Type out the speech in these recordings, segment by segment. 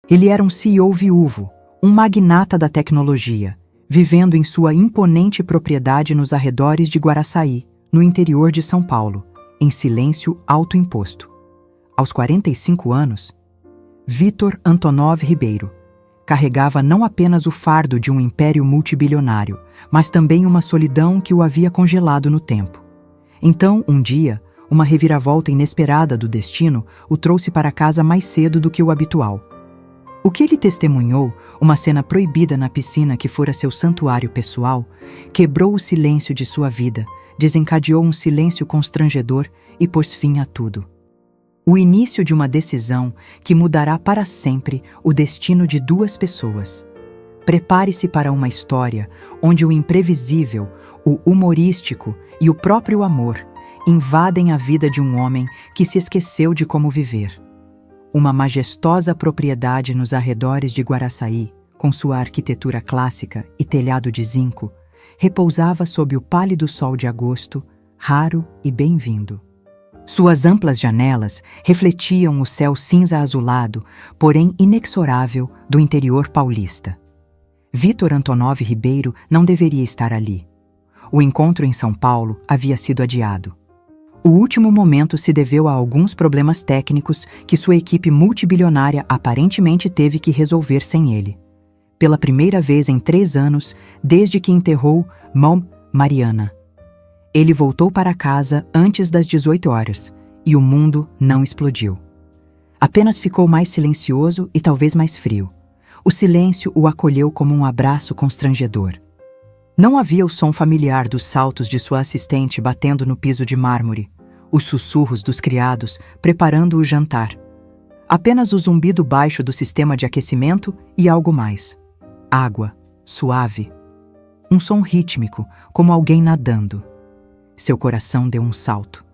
Ele era um CEO viúvo, um magnata da tecnologia, vivendo em sua imponente propriedade nos arredores de Guaraçaí, no interior de São Paulo, em silêncio autoimposto. Aos 45 anos, Vítor Antonov Ribeiro carregava não apenas o fardo de um império multibilionário, mas também uma solidão que o havia congelado no tempo. Então, um dia, uma reviravolta inesperada do destino o trouxe para casa mais cedo do que o habitual. O que ele testemunhou, uma cena proibida na piscina que fora seu santuário pessoal, quebrou o silêncio de sua vida, desencadeou um silêncio constrangedor e pôs fim a tudo. O início de uma decisão que mudará para sempre o destino de duas pessoas. Prepare-se para uma história onde o imprevisível, o humorístico e o próprio amor invadem a vida de um homem que se esqueceu de como viver. Uma majestosa propriedade nos arredores de Guaraçaí, com sua arquitetura clássica e telhado de zinco, repousava sob o pálido sol de agosto, raro e bem-vindo. Suas amplas janelas refletiam o céu cinza-azulado, porém inexorável, do interior paulista. Vítor Antonov Ribeiro não deveria estar ali. O encontro em São Paulo havia sido adiado. O último momento se deveu a alguns problemas técnicos que sua equipe multibilionária aparentemente teve que resolver sem ele. Pela primeira vez em 3 anos, desde que enterrou Mom Mariana. Ele voltou para casa antes das 18 horas, e o mundo não explodiu. Apenas ficou mais silencioso e talvez mais frio. O silêncio o acolheu como um abraço constrangedor. Não havia o som familiar dos saltos de sua assistente batendo no piso de mármore, os sussurros dos criados preparando o jantar. Apenas o zumbido baixo do sistema de aquecimento e algo mais. Água, suave. Um som rítmico, como alguém nadando. Seu coração deu um salto.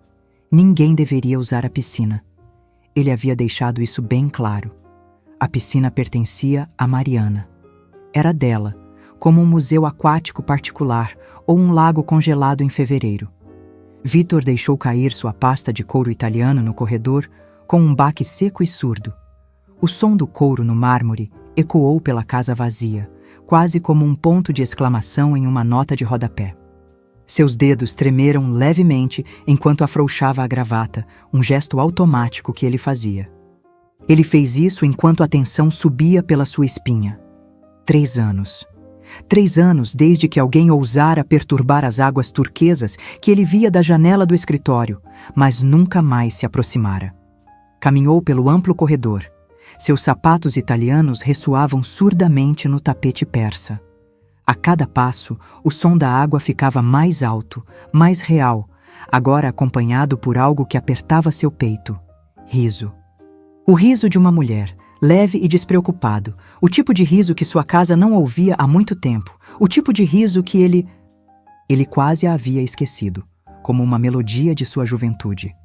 Ninguém deveria usar a piscina. Ele havia deixado isso bem claro. A piscina pertencia a Mariana. Era dela, como um museu aquático particular ou um lago congelado em fevereiro. Vítor deixou cair sua pasta de couro italiano no corredor com um baque seco e surdo. O som do couro no mármore ecoou pela casa vazia, quase como um ponto de exclamação em uma nota de rodapé. Seus dedos tremeram levemente enquanto afrouxava a gravata, um gesto automático que ele fazia. Ele fez isso enquanto a tensão subia pela sua espinha. 3 anos. 3 anos desde que alguém ousara perturbar as águas turquesas que ele via da janela do escritório, mas nunca mais se aproximara. Caminhou pelo amplo corredor. Seus sapatos italianos ressoavam surdamente no tapete persa. A cada passo, o som da água ficava mais alto, mais real, agora acompanhado por algo que apertava seu peito. Riso. O riso de uma mulher, leve e despreocupado, o tipo de riso que sua casa não ouvia há muito tempo, o tipo de riso que ele quase a havia esquecido, como uma melodia de sua juventude.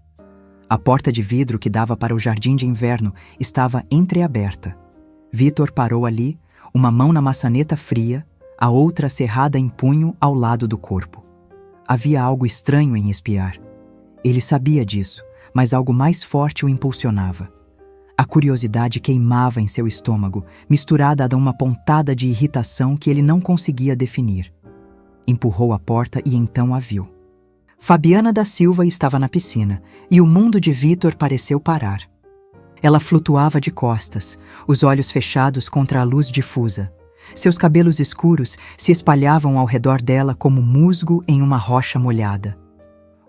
A porta de vidro que dava para o jardim de inverno estava entreaberta. Vítor parou ali, uma mão na maçaneta fria, a outra cerrada em punho ao lado do corpo. Havia algo estranho em espiar. Ele sabia disso, mas algo mais forte o impulsionava. A curiosidade queimava em seu estômago, misturada a uma pontada de irritação que ele não conseguia definir. Empurrou a porta e então a viu. Fabiana da Silva estava na piscina, e o mundo de Vítor pareceu parar. Ela flutuava de costas, os olhos fechados contra a luz difusa. Seus cabelos escuros se espalhavam ao redor dela como musgo em uma rocha molhada.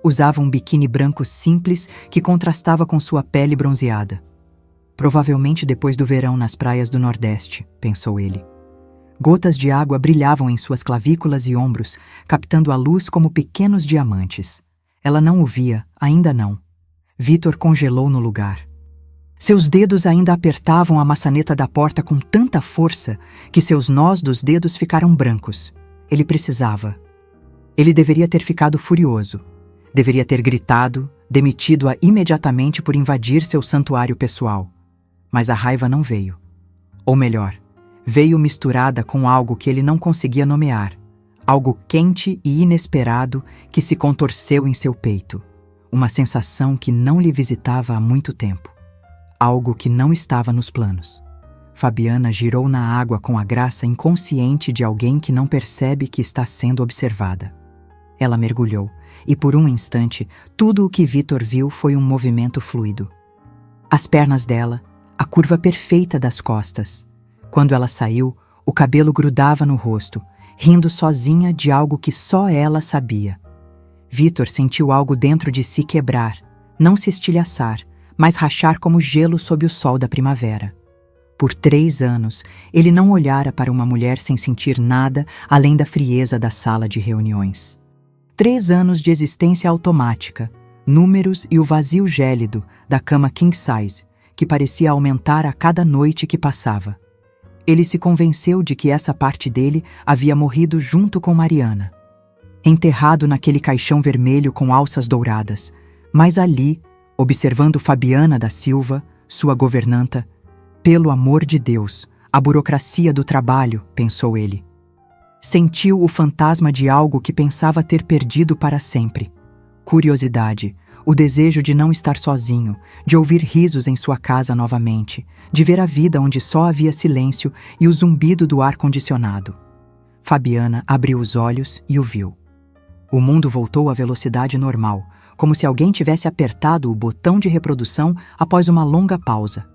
Usava um biquíni branco simples que contrastava com sua pele bronzeada. Provavelmente depois do verão nas praias do Nordeste, pensou ele. Gotas de água brilhavam em suas clavículas e ombros, captando a luz como pequenos diamantes. Ela não o via, ainda não. Vítor congelou no lugar. Seus dedos ainda apertavam a maçaneta da porta com tanta força que seus nós dos dedos ficaram brancos. Ele precisava. Ele deveria ter ficado furioso. Deveria ter gritado, demitido-a imediatamente por invadir seu santuário pessoal. Mas a raiva não veio. Ou melhor, veio misturada com algo que ele não conseguia nomear. Algo quente e inesperado que se contorceu em seu peito. Uma sensação que não lhe visitava há muito tempo. Algo que não estava nos planos. Fabiana girou na água com a graça inconsciente de alguém que não percebe que está sendo observada. Ela mergulhou, e por um instante, tudo o que Vitor viu foi um movimento fluido. As pernas dela, a curva perfeita das costas. Quando ela saiu, o cabelo grudava no rosto, rindo sozinha de algo que só ela sabia. Vitor sentiu algo dentro de si quebrar, não se estilhaçar, mas rachar como gelo sob o sol da primavera. Por 3 anos, ele não olhara para uma mulher sem sentir nada além da frieza da sala de reuniões. 3 anos de existência automática, números e o vazio gélido da cama king size, que parecia aumentar a cada noite que passava. Ele se convenceu de que essa parte dele havia morrido junto com Mariana. Enterrado naquele caixão vermelho com alças douradas, mas ali, observando Fabiana da Silva, sua governanta, pelo amor de Deus, a burocracia do trabalho, pensou ele. Sentiu o fantasma de algo que pensava ter perdido para sempre. Curiosidade, o desejo de não estar sozinho, de ouvir risos em sua casa novamente, de ver a vida onde só havia silêncio e o zumbido do ar-condicionado. Fabiana abriu os olhos e o viu. O mundo voltou à velocidade normal, como se alguém tivesse apertado o botão de reprodução após uma longa pausa.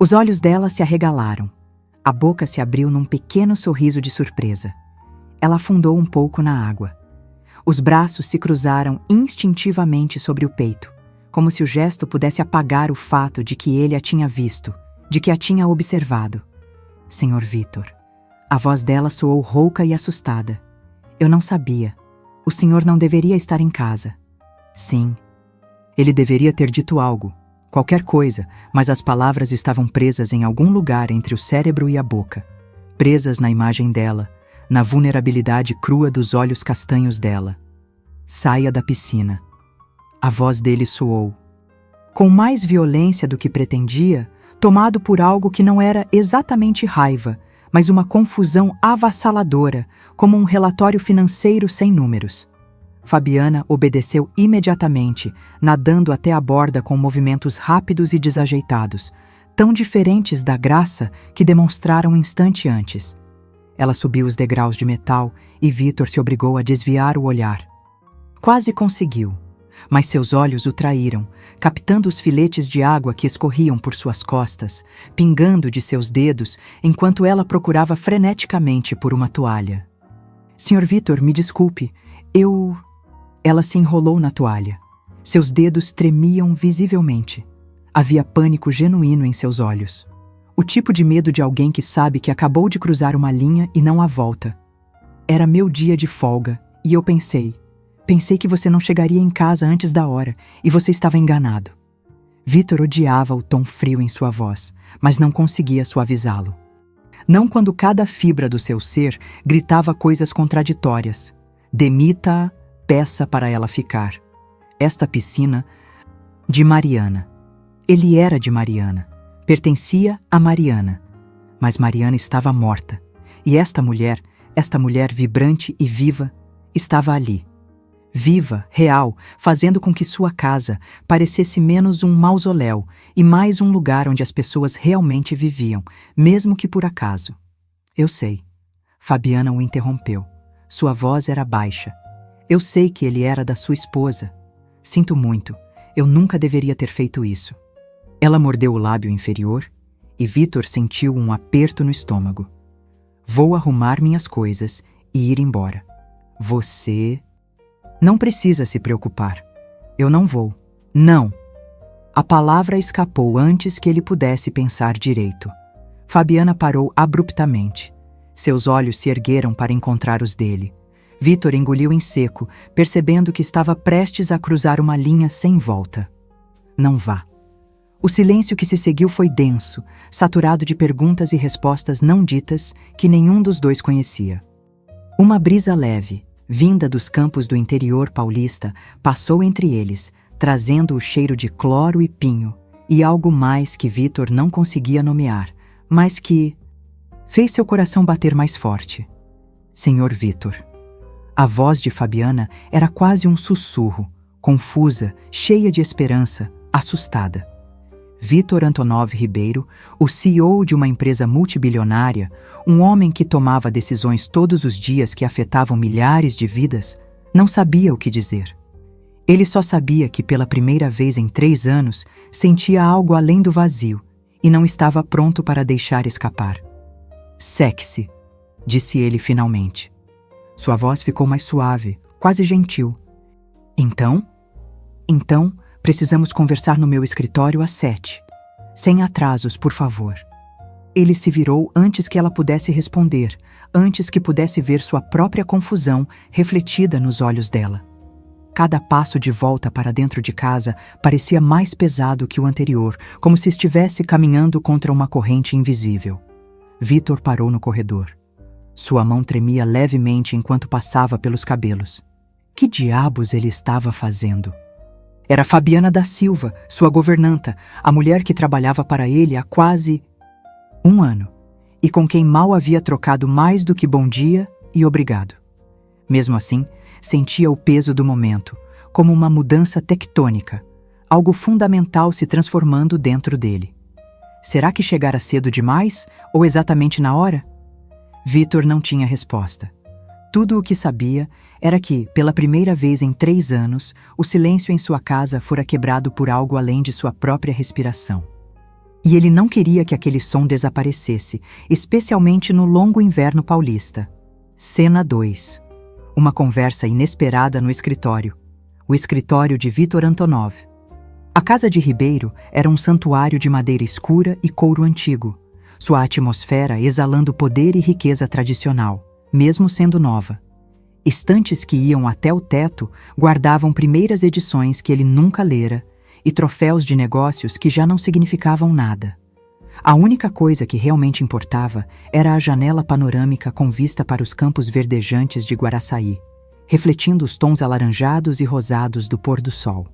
Os olhos dela se arregalaram. A boca se abriu num pequeno sorriso de surpresa. Ela afundou um pouco na água. Os braços se cruzaram instintivamente sobre o peito, como se o gesto pudesse apagar o fato de que ele a tinha visto, de que a tinha observado. Senhor Vitor. A voz dela soou rouca e assustada. Eu não sabia. O senhor não deveria estar em casa. Sim. Ele deveria ter dito algo. Qualquer coisa, mas as palavras estavam presas em algum lugar entre o cérebro e a boca, presas na imagem dela, na vulnerabilidade crua dos olhos castanhos dela. Saia da piscina. A voz dele soou. Com mais violência do que pretendia, tomado por algo que não era exatamente raiva, mas uma confusão avassaladora, como um relatório financeiro sem números. Fabiana obedeceu imediatamente, nadando até a borda com movimentos rápidos e desajeitados, tão diferentes da graça que demonstrara um instante antes. Ela subiu os degraus de metal e Vitor se obrigou a desviar o olhar. Quase conseguiu, mas seus olhos o traíram, captando os filetes de água que escorriam por suas costas, pingando de seus dedos enquanto ela procurava freneticamente por uma toalha. Senhor Vitor, me desculpe, eu... Ela se enrolou na toalha. Seus dedos tremiam visivelmente. Havia pânico genuíno em seus olhos. O tipo de medo de alguém que sabe que acabou de cruzar uma linha e não a volta. Era meu dia de folga, e eu pensei que você não chegaria em casa antes da hora, e você estava enganado. Vitor odiava o tom frio em sua voz, mas não conseguia suavizá-lo. Não quando cada fibra do seu ser gritava coisas contraditórias. Demita-a, peça para ela ficar. Esta piscina, de Mariana. Ele era de Mariana. Pertencia a Mariana. Mas Mariana estava morta. E esta mulher vibrante e viva, estava ali. Viva, real, fazendo com que sua casa parecesse menos um mausoléu e mais um lugar onde as pessoas realmente viviam, mesmo que por acaso. Eu sei. Fabiana o interrompeu. Sua voz era baixa. Eu sei que ele era da sua esposa. Sinto muito, eu nunca deveria ter feito isso. Ela mordeu o lábio inferior e Vitor sentiu um aperto no estômago. Vou arrumar minhas coisas e ir embora. Você... Não precisa se preocupar. Eu não vou. Não. A palavra escapou antes que ele pudesse pensar direito. Fabiana parou abruptamente. Seus olhos se ergueram para encontrar os dele. Vitor engoliu em seco, percebendo que estava prestes a cruzar uma linha sem volta. Não vá. O silêncio que se seguiu foi denso, saturado de perguntas e respostas não ditas que nenhum dos dois conhecia. Uma brisa leve, vinda dos campos do interior paulista, passou entre eles, trazendo o cheiro de cloro e pinho, e algo mais que Vitor não conseguia nomear, mas que fez seu coração bater mais forte. Senhor Vitor. A voz de Fabiana era quase um sussurro, confusa, cheia de esperança, assustada. Vítor Antonov Ribeiro, o CEO de uma empresa multibilionária, um homem que tomava decisões todos os dias que afetavam milhares de vidas, não sabia o que dizer. Ele só sabia que pela primeira vez em 3 anos sentia algo além do vazio e não estava pronto para deixar escapar. "Sexy", disse ele finalmente. Sua voz ficou mais suave, quase gentil. Então, precisamos conversar no meu escritório às 7. Sem atrasos, por favor." Ele se virou antes que ela pudesse responder, antes que pudesse ver sua própria confusão refletida nos olhos dela. Cada passo de volta para dentro de casa parecia mais pesado que o anterior, como se estivesse caminhando contra uma corrente invisível. Vítor parou no corredor. Sua mão tremia levemente enquanto passava pelos cabelos. Que diabos ele estava fazendo? Era Fabiana da Silva, sua governanta, a mulher que trabalhava para ele há quase 1 ano, e com quem mal havia trocado mais do que bom dia e obrigado. Mesmo assim, sentia o peso do momento, como uma mudança tectônica, algo fundamental se transformando dentro dele. Será que chegara cedo demais, ou exatamente na hora? Vítor não tinha resposta. Tudo o que sabia era que, pela primeira vez em 3 anos, o silêncio em sua casa fora quebrado por algo além de sua própria respiração. E ele não queria que aquele som desaparecesse, especialmente no longo inverno paulista. Cena 2. Uma conversa inesperada no escritório. O escritório de Vítor Antonov. A casa de Ribeiro era um santuário de madeira escura e couro antigo, sua atmosfera exalando poder e riqueza tradicional, mesmo sendo nova. Estantes que iam até o teto guardavam primeiras edições que ele nunca lera e troféus de negócios que já não significavam nada. A única coisa que realmente importava era a janela panorâmica com vista para os campos verdejantes de Guaraçaí, refletindo os tons alaranjados e rosados do pôr do sol.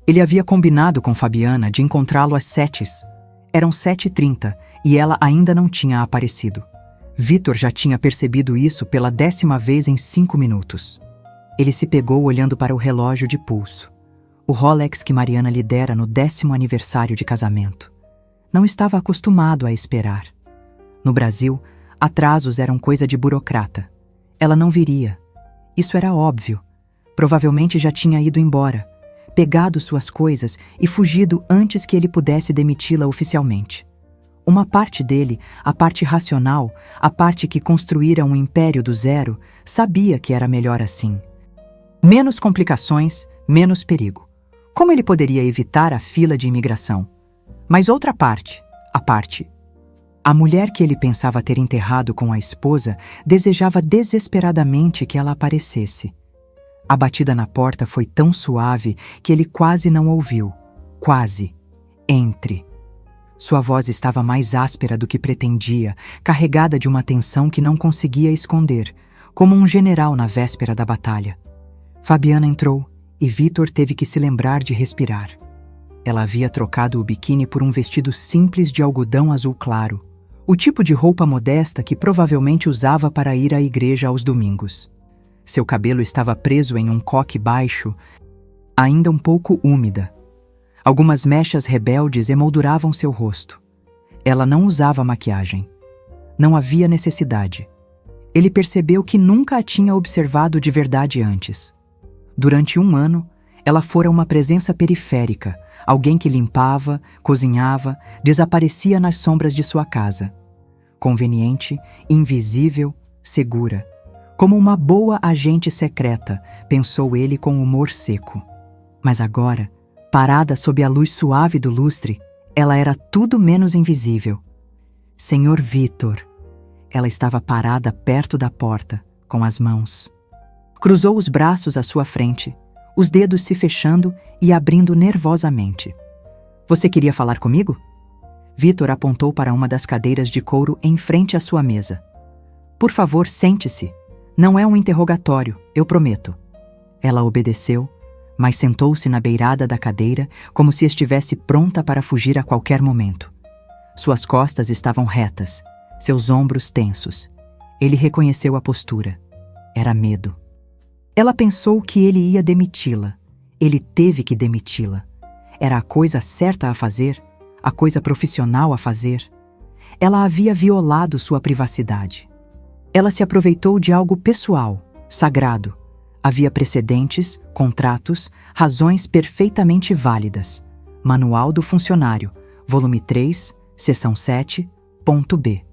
Ele havia combinado com Fabiana de encontrá-lo às 7. Eram 7h30 e ela ainda não tinha aparecido. Vítor já tinha percebido isso pela 10ª vez em 5 minutos. Ele se pegou olhando para o relógio de pulso, o Rolex que Mariana lhe dera no 10º aniversário de casamento. Não estava acostumado a esperar. No Brasil, atrasos eram coisa de burocrata. Ela não viria. Isso era óbvio. Provavelmente já tinha ido embora, pegado suas coisas e fugido antes que ele pudesse demiti-la oficialmente. Uma parte dele, a parte racional, a parte que construíra um império do zero, sabia que era melhor assim. Menos complicações, menos perigo. Como ele poderia evitar a fila de imigração? Mas outra parte, a mulher que ele pensava ter enterrado com a esposa, desejava desesperadamente que ela aparecesse. A batida na porta foi tão suave que ele quase não ouviu. Quase. Entre. Sua voz estava mais áspera do que pretendia, carregada de uma tensão que não conseguia esconder, como um general na véspera da batalha. Fabiana entrou e Vítor teve que se lembrar de respirar. Ela havia trocado o biquíni por um vestido simples de algodão azul claro, o tipo de roupa modesta que provavelmente usava para ir à igreja aos domingos. Seu cabelo estava preso em um coque baixo, ainda um pouco úmida. Algumas mechas rebeldes emolduravam seu rosto. Ela não usava maquiagem. Não havia necessidade. Ele percebeu que nunca a tinha observado de verdade antes. Durante 1 ano, ela fora uma presença periférica, alguém que limpava, cozinhava, desaparecia nas sombras de sua casa. Conveniente, invisível, segura. Como uma boa agente secreta, pensou ele com humor seco. Mas agora, parada sob a luz suave do lustre, ela era tudo menos invisível. Senhor Vítor. Ela estava parada perto da porta, com as mãos. Cruzou os braços à sua frente, os dedos se fechando e abrindo nervosamente. Você queria falar comigo? Vítor apontou para uma das cadeiras de couro em frente à sua mesa. Por favor, sente-se. Não é um interrogatório, eu prometo. Ela obedeceu, mas sentou-se na beirada da cadeira como se estivesse pronta para fugir a qualquer momento. Suas costas estavam retas, seus ombros tensos. Ele reconheceu a postura. Era medo. Ela pensou que ele ia demiti-la. Ele teve que demiti-la. Era a coisa certa a fazer, a coisa profissional a fazer. Ela havia violado sua privacidade. Ela se aproveitou de algo pessoal, sagrado. Havia precedentes, contratos, razões perfeitamente válidas. Manual do Funcionário, volume 3, seção 7, ponto B.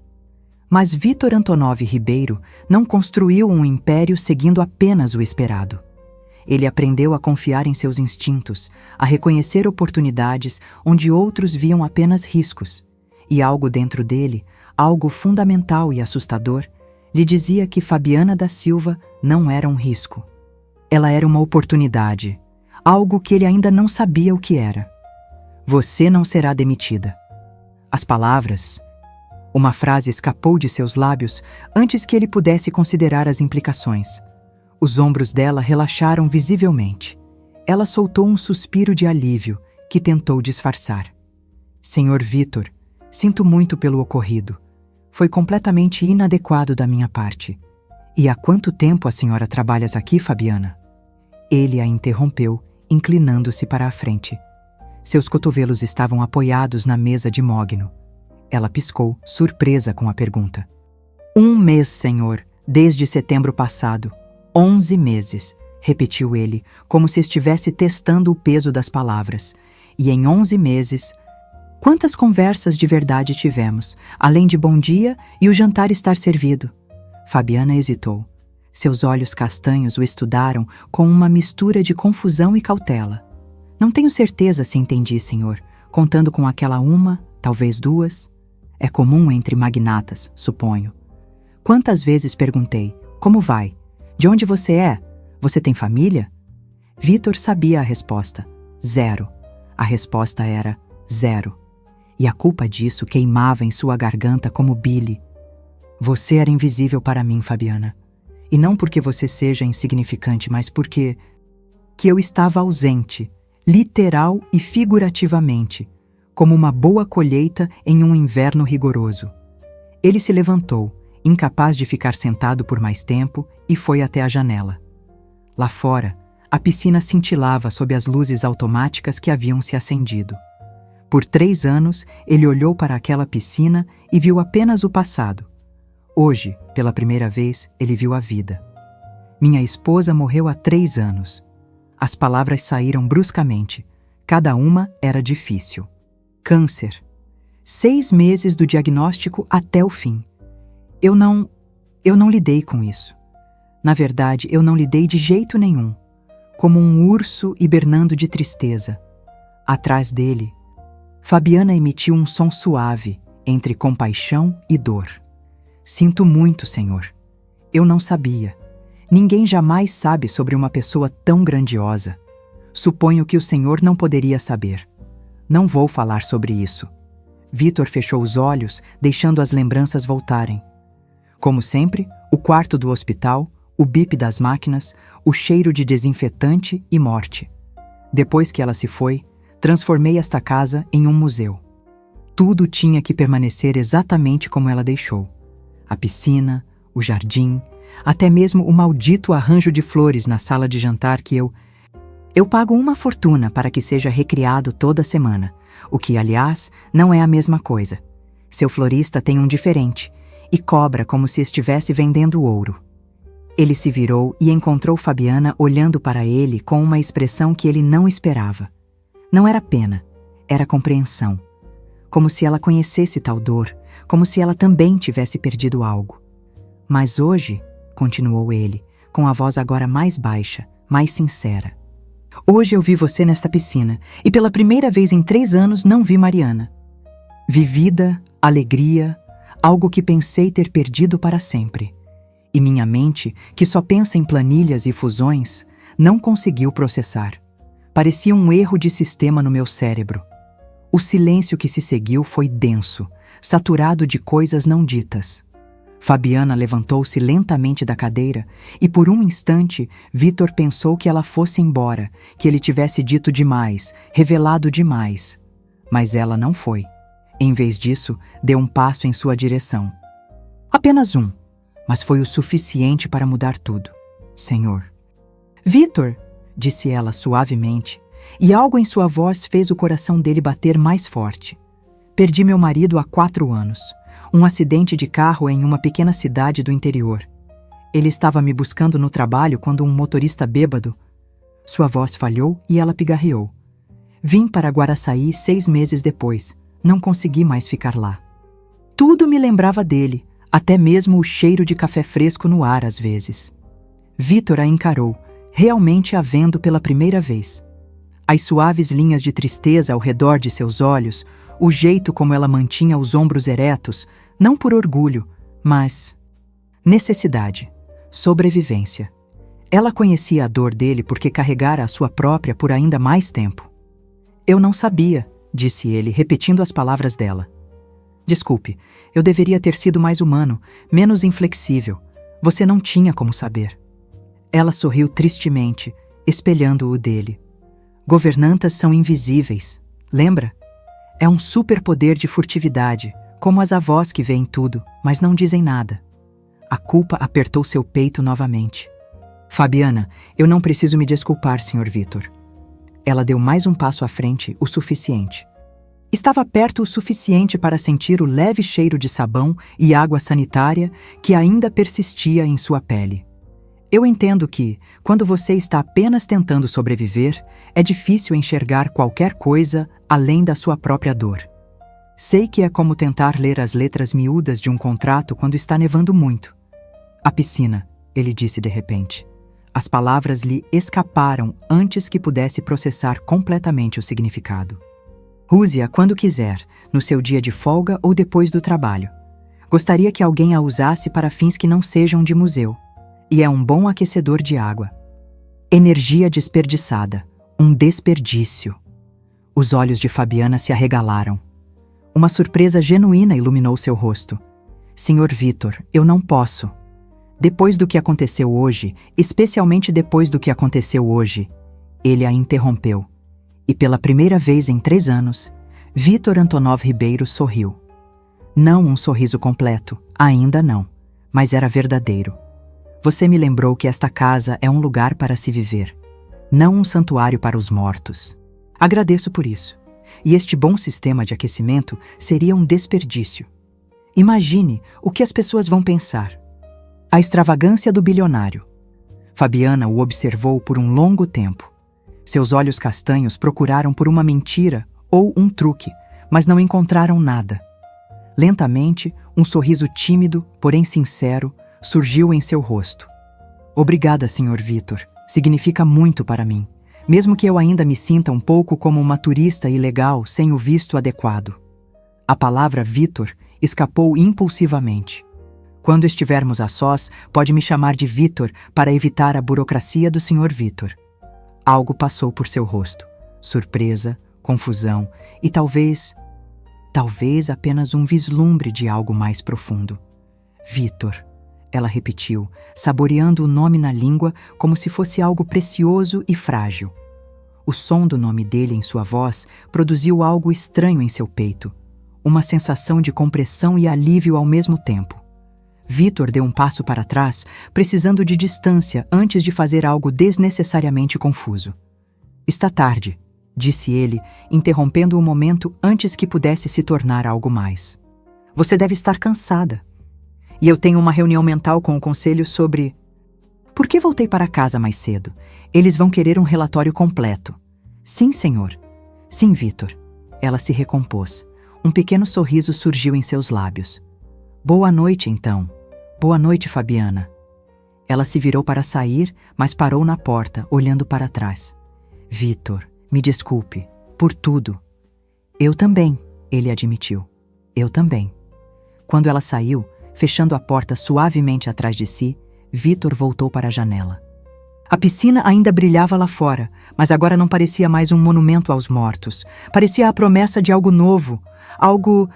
Mas Vítor Antonov Ribeiro não construiu um império seguindo apenas o esperado. Ele aprendeu a confiar em seus instintos, a reconhecer oportunidades onde outros viam apenas riscos. E algo dentro dele, algo fundamental e assustador, lhe dizia que Fabiana da Silva não era um risco. Ela era uma oportunidade, algo que ele ainda não sabia o que era. Você não será demitida. As palavras... Uma frase escapou de seus lábios antes que ele pudesse considerar as implicações. Os ombros dela relaxaram visivelmente. Ela soltou um suspiro de alívio que tentou disfarçar. Senhor Vítor, sinto muito pelo ocorrido. Foi completamente inadequado da minha parte. E há quanto tempo a senhora trabalha aqui, Fabiana? Ele a interrompeu, inclinando-se para a frente. Seus cotovelos estavam apoiados na mesa de mogno. Ela piscou, surpresa com a pergunta. 1 mês, senhor, desde setembro passado. 11 meses, repetiu ele, como se estivesse testando o peso das palavras. E em 11 meses... Quantas conversas de verdade tivemos, além de bom dia e o jantar estar servido? Fabiana hesitou. Seus olhos castanhos o estudaram com uma mistura de confusão e cautela. Não tenho certeza se entendi, senhor, contando com aquela uma, talvez 2... É comum entre magnatas, suponho. Quantas vezes perguntei, como vai? De onde você é? Você tem família? Vítor sabia a resposta, 0. A resposta era 0. E a culpa disso queimava em sua garganta como bile. Você era invisível para mim, Fabiana. E não porque você seja insignificante, mas porque... que eu estava ausente, literal e figurativamente, como uma boa colheita em um inverno rigoroso. Ele se levantou, incapaz de ficar sentado por mais tempo, e foi até a janela. Lá fora, a piscina cintilava sob as luzes automáticas que haviam se acendido. Por 3 anos, ele olhou para aquela piscina e viu apenas o passado. Hoje, pela primeira vez, ele viu a vida. Minha esposa morreu há 3 anos. As palavras saíram bruscamente. Cada uma era difícil. Câncer. 6 meses do diagnóstico até o fim. Eu não lidei com isso. Na verdade, eu não lidei de jeito nenhum. Como um urso hibernando de tristeza. Atrás dele, Fabiana emitiu um som suave, entre compaixão e dor. Sinto muito, senhor. Eu não sabia. Ninguém jamais sabe sobre uma pessoa tão grandiosa. Suponho que o senhor não poderia saber. Não vou falar sobre isso. Vítor fechou os olhos, deixando as lembranças voltarem. Como sempre, o quarto do hospital, o bip das máquinas, o cheiro de desinfetante e morte. Depois que ela se foi, transformei esta casa em um museu. Tudo tinha que permanecer exatamente como ela deixou. A piscina, o jardim, até mesmo o maldito arranjo de flores na sala de jantar que eu pago uma fortuna para que seja recriado toda semana, o que, aliás, não é a mesma coisa. Seu florista tem um diferente e cobra como se estivesse vendendo ouro. Ele se virou e encontrou Fabiana olhando para ele com uma expressão que ele não esperava. Não era pena, era compreensão. Como se ela conhecesse tal dor, como se ela também tivesse perdido algo. Mas hoje, continuou ele, com a voz agora mais baixa, mais sincera. Hoje eu vi você nesta piscina e pela primeira vez em 3 anos não vi Mariana. Vi vida, alegria, algo que pensei ter perdido para sempre. E minha mente, que só pensa em planilhas e fusões, não conseguiu processar. Parecia um erro de sistema no meu cérebro. O silêncio que se seguiu foi denso, saturado de coisas não ditas. Fabiana levantou-se lentamente da cadeira e por um instante Vítor pensou que ela fosse embora, que ele tivesse dito demais, revelado demais. Mas ela não foi. Em vez disso, deu um passo em sua direção. Apenas um, mas foi o suficiente para mudar tudo. Senhor. Vítor, disse ela suavemente, e algo em sua voz fez o coração dele bater mais forte. Perdi meu marido há 4 anos. Um acidente de carro em uma pequena cidade do interior. Ele estava me buscando no trabalho quando um motorista bêbado... Sua voz falhou e ela pigarreou. Vim para Guaraçaí 6 meses depois. Não consegui mais ficar lá. Tudo me lembrava dele, até mesmo o cheiro de café fresco no ar às vezes. Vitor a encarou, realmente a vendo pela primeira vez. As suaves linhas de tristeza ao redor de seus olhos, o jeito como ela mantinha os ombros eretos, não por orgulho, mas... necessidade, sobrevivência. Ela conhecia a dor dele porque carregara a sua própria por ainda mais tempo. Eu não sabia, disse ele, repetindo as palavras dela. Desculpe, eu deveria ter sido mais humano, menos inflexível. Você não tinha como saber. Ela sorriu tristemente, espelhando o dele. Governantas são invisíveis, lembra? É um superpoder de furtividade, como as avós que veem tudo, mas não dizem nada. A culpa apertou seu peito novamente. Fabiana, eu não preciso me desculpar, Sr. Vitor. Ela deu mais um passo à frente, o suficiente. Estava perto o suficiente para sentir o leve cheiro de sabão e água sanitária que ainda persistia em sua pele. Eu entendo que, quando você está apenas tentando sobreviver, é difícil enxergar qualquer coisa além da sua própria dor. Sei que é como tentar ler as letras miúdas de um contrato quando está nevando muito. A piscina, ele disse de repente. As palavras lhe escaparam antes que pudesse processar completamente o significado. Use-a quando quiser, no seu dia de folga ou depois do trabalho. Gostaria que alguém a usasse para fins que não sejam de museu. E é um bom aquecedor de água. Energia desperdiçada. Um desperdício. Os olhos de Fabiana se arregalaram. Uma surpresa genuína iluminou seu rosto. Sr. Vitor, eu não posso. Depois do que aconteceu hoje, especialmente depois do que aconteceu hoje, ele a interrompeu. E pela primeira vez em 3 anos, Vitor Antonov Ribeiro sorriu. Não um sorriso completo, ainda não, mas era verdadeiro. Você me lembrou que esta casa é um lugar para se viver, não um santuário para os mortos. Agradeço por isso. E este bom sistema de aquecimento seria um desperdício. Imagine o que as pessoas vão pensar. A extravagância do bilionário. Fabiana o observou por um longo tempo. Seus olhos castanhos procuraram por uma mentira ou um truque, mas não encontraram nada. Lentamente, um sorriso tímido, porém sincero, surgiu em seu rosto. Obrigada, Sr. Vitor. Significa muito para mim, mesmo que eu ainda me sinta um pouco como uma turista ilegal sem o visto adequado. A palavra Vitor escapou impulsivamente. Quando estivermos a sós, pode me chamar de Vitor para evitar a burocracia do Sr. Vitor. Algo passou por seu rosto. Surpresa, confusão e talvez apenas um vislumbre de algo mais profundo. Vitor, ela repetiu, saboreando o nome na língua como se fosse algo precioso e frágil. O som do nome dele em sua voz produziu algo estranho em seu peito, uma sensação de compressão e alívio ao mesmo tempo. Vitor deu um passo para trás, precisando de distância antes de fazer algo desnecessariamente confuso. Está tarde, disse ele, interrompendo o momento antes que pudesse se tornar algo mais. Você deve estar cansada. E eu tenho uma reunião mental com o conselho sobre... Por que voltei para casa mais cedo? Eles vão querer um relatório completo. Sim, senhor. Sim, Vitor. Ela se recompôs. Um pequeno sorriso surgiu em seus lábios. Boa noite, então. Boa noite, Fabiana. Ela se virou para sair, mas parou na porta, olhando para trás. Vitor, me desculpe. Por tudo. Eu também, ele admitiu. Eu também. Quando ela saiu, fechando a porta suavemente atrás de si, Vitor voltou para a janela. A piscina ainda brilhava lá fora, mas agora não parecia mais um monumento aos mortos. Parecia a promessa de algo novo, algo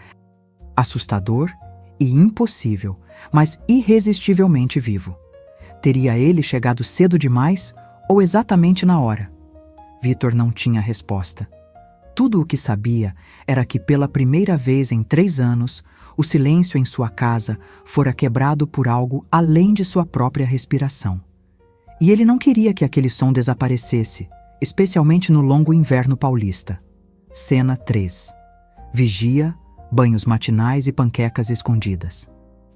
assustador e impossível, mas irresistivelmente vivo. Teria ele chegado cedo demais ou exatamente na hora? Vitor não tinha resposta. Tudo o que sabia era que pela primeira vez em 3 anos, o silêncio em sua casa fora quebrado por algo além de sua própria respiração. E ele não queria que aquele som desaparecesse, especialmente no longo inverno paulista. Cena 3. Vigia, banhos matinais e panquecas escondidas.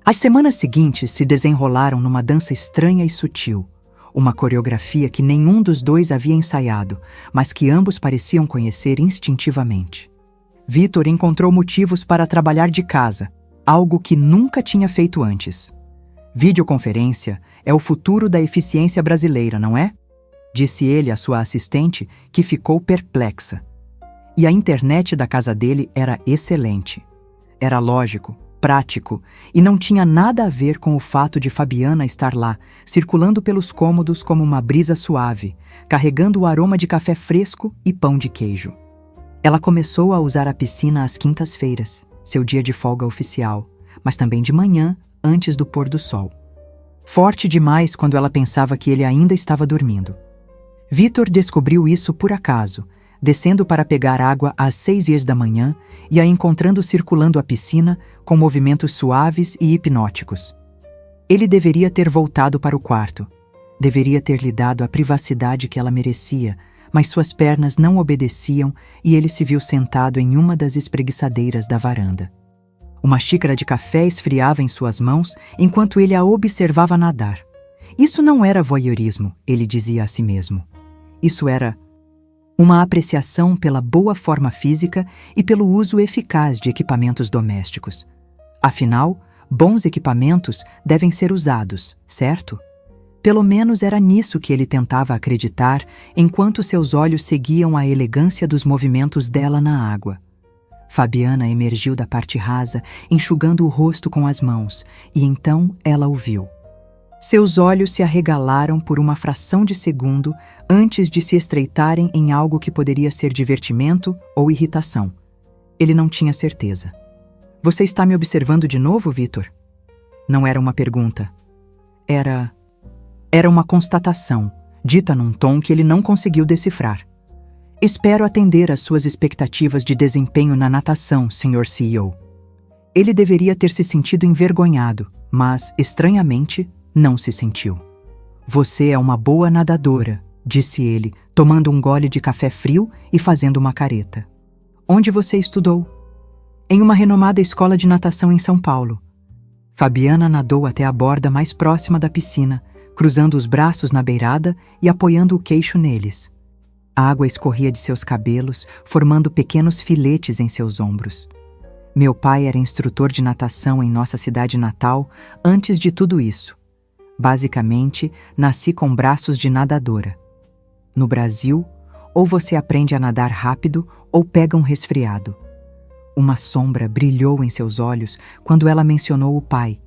As semanas seguintes se desenrolaram numa dança estranha e sutil, uma coreografia que nenhum dos dois havia ensaiado, mas que ambos pareciam conhecer instintivamente. Vitor encontrou motivos para trabalhar de casa, algo que nunca tinha feito antes. Videoconferência é o futuro da eficiência brasileira, não é? Disse ele à sua assistente, que ficou perplexa. E a internet da casa dele era excelente. Era lógico, prático, e não tinha nada a ver com o fato de Fabiana estar lá, circulando pelos cômodos como uma brisa suave, carregando o aroma de café fresco e pão de queijo. Ela começou a usar a piscina às quintas-feiras, seu dia de folga oficial, mas também de manhã, antes do pôr do sol. Forte demais quando ela pensava que ele ainda estava dormindo. Vitor descobriu isso por acaso, descendo para pegar água às 6h da manhã e a encontrando circulando a piscina com movimentos suaves e hipnóticos. Ele deveria ter voltado para o quarto. Deveria ter lhe dado a privacidade que ela merecia, mas suas pernas não obedeciam e ele se viu sentado em uma das espreguiçadeiras da varanda. Uma xícara de café esfriava em suas mãos enquanto ele a observava nadar. Isso não era voyeurismo, ele dizia a si mesmo. Isso era uma apreciação pela boa forma física e pelo uso eficaz de equipamentos domésticos. Afinal, bons equipamentos devem ser usados, certo? Pelo menos era nisso que ele tentava acreditar enquanto seus olhos seguiam a elegância dos movimentos dela na água. Fabiana emergiu da parte rasa, enxugando o rosto com as mãos, e então ela o viu. Seus olhos se arregalaram por uma fração de segundo antes de se estreitarem em algo que poderia ser divertimento ou irritação. Ele não tinha certeza. Você está me observando de novo, Vitor? Não era uma pergunta. Era uma constatação, dita num tom que ele não conseguiu decifrar. Espero atender às suas expectativas de desempenho na natação, Sr. CEO. Ele deveria ter se sentido envergonhado, mas, estranhamente, não se sentiu. Você é uma boa nadadora, disse ele, tomando um gole de café frio e fazendo uma careta. Onde você estudou? Em uma renomada escola de natação em São Paulo. Fabiana nadou até a borda mais próxima da piscina, cruzando os braços na beirada e apoiando o queixo neles. A água escorria de seus cabelos, formando pequenos filetes em seus ombros. Meu pai era instrutor de natação em nossa cidade natal antes de tudo isso. Basicamente, nasci com braços de nadadora. No Brasil, ou você aprende a nadar rápido ou pega um resfriado. Uma sombra brilhou em seus olhos quando ela mencionou o pai,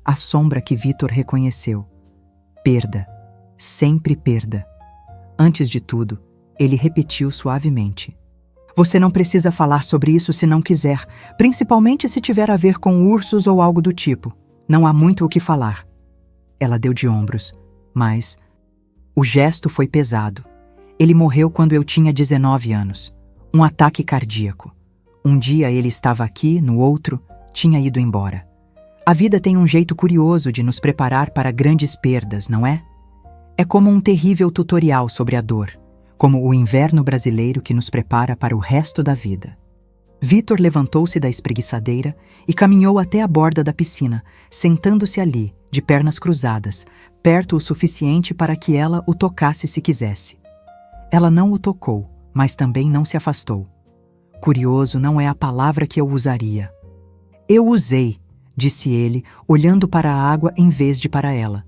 a sombra que Vitor reconheceu. Perda. Sempre perda. Antes de tudo, ele repetiu suavemente. Você não precisa falar sobre isso se não quiser, principalmente se tiver a ver com ursos ou algo do tipo. Não há muito o que falar. Ela deu de ombros, mas o gesto foi pesado. Ele morreu quando eu tinha 19 anos. Um ataque cardíaco. Um dia ele estava aqui, no outro, tinha ido embora. A vida tem um jeito curioso de nos preparar para grandes perdas, não é? É como um terrível tutorial sobre a dor, como o inverno brasileiro que nos prepara para o resto da vida. Vitor levantou-se da espreguiçadeira e caminhou até a borda da piscina, sentando-se ali, de pernas cruzadas, perto o suficiente para que ela o tocasse se quisesse. Ela não o tocou, mas também não se afastou. Curioso não é a palavra que eu usaria. Eu usei, disse ele, olhando para a água em vez de para ela.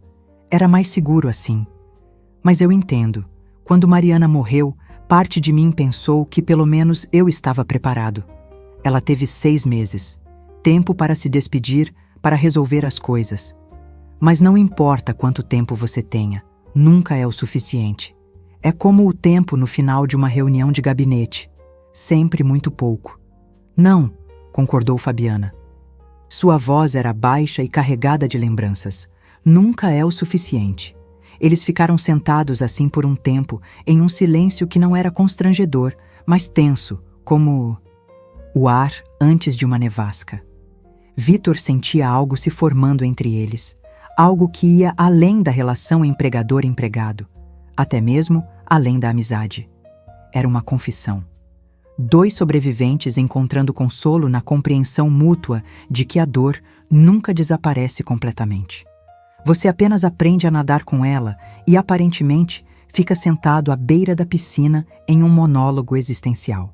Era mais seguro assim. Mas eu entendo. Quando Mariana morreu, parte de mim pensou que pelo menos eu estava preparado. Ela teve 6 meses. Tempo para se despedir, para resolver as coisas. Mas não importa quanto tempo você tenha, nunca é o suficiente. É como o tempo no final de uma reunião de gabinete. Sempre muito pouco. Não, concordou Fabiana. Sua voz era baixa e carregada de lembranças. Nunca é o suficiente. Eles ficaram sentados assim por um tempo, em um silêncio que não era constrangedor, mas tenso, como o ar antes de uma nevasca. Vitor sentia algo se formando entre eles, algo que ia além da relação empregador-empregado, até mesmo além da amizade. Era uma confissão. 2 sobreviventes encontrando consolo na compreensão mútua de que a dor nunca desaparece completamente. Você apenas aprende a nadar com ela e, aparentemente, fica sentado à beira da piscina em um monólogo existencial.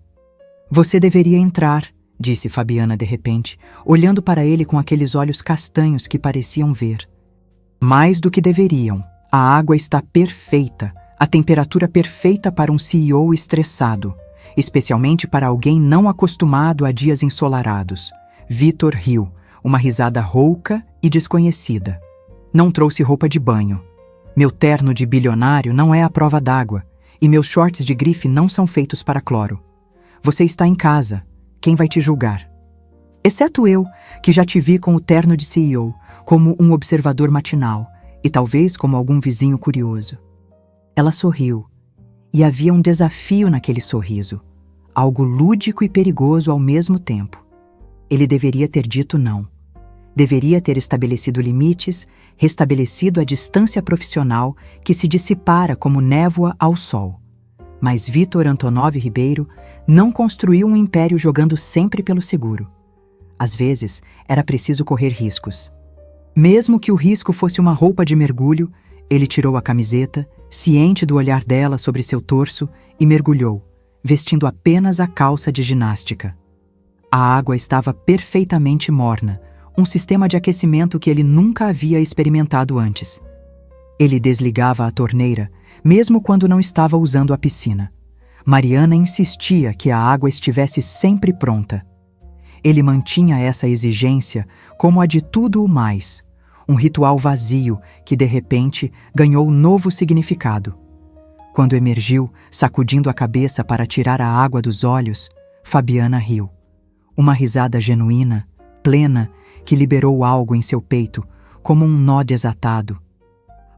Você deveria entrar, disse Fabiana de repente, olhando para ele com aqueles olhos castanhos que pareciam ver. Mais do que deveriam. A água está perfeita, a temperatura perfeita para um CEO estressado, especialmente para alguém não acostumado a dias ensolarados. Vitor riu, uma risada rouca e desconhecida. Não trouxe roupa de banho. Meu terno de bilionário não é à prova d'água, e meus shorts de grife não são feitos para cloro. Você está em casa. Quem vai te julgar? Exceto eu, que já te vi com o terno de CEO, como um observador matinal, e talvez como algum vizinho curioso. Ela sorriu, e havia um desafio naquele sorriso, algo lúdico e perigoso ao mesmo tempo. Ele deveria ter dito não. Deveria ter estabelecido limites, restabelecido a distância profissional que se dissipara como névoa ao sol. Mas Vitor Antonov Ribeiro não construiu um império jogando sempre pelo seguro. Às vezes, era preciso correr riscos. Mesmo que o risco fosse uma roupa de mergulho, ele tirou a camiseta, ciente do olhar dela sobre seu torso, e mergulhou, vestindo apenas a calça de ginástica. A água estava perfeitamente morna, um sistema de aquecimento que ele nunca havia experimentado antes. Ele desligava a torneira, mesmo quando não estava usando a piscina. Mariana insistia que a água estivesse sempre pronta. Ele mantinha essa exigência como a de tudo o mais, um ritual vazio que, de repente, ganhou novo significado. Quando emergiu, sacudindo a cabeça para tirar a água dos olhos, Fabiana riu. Uma risada genuína, plena, que liberou algo em seu peito, como um nó desatado.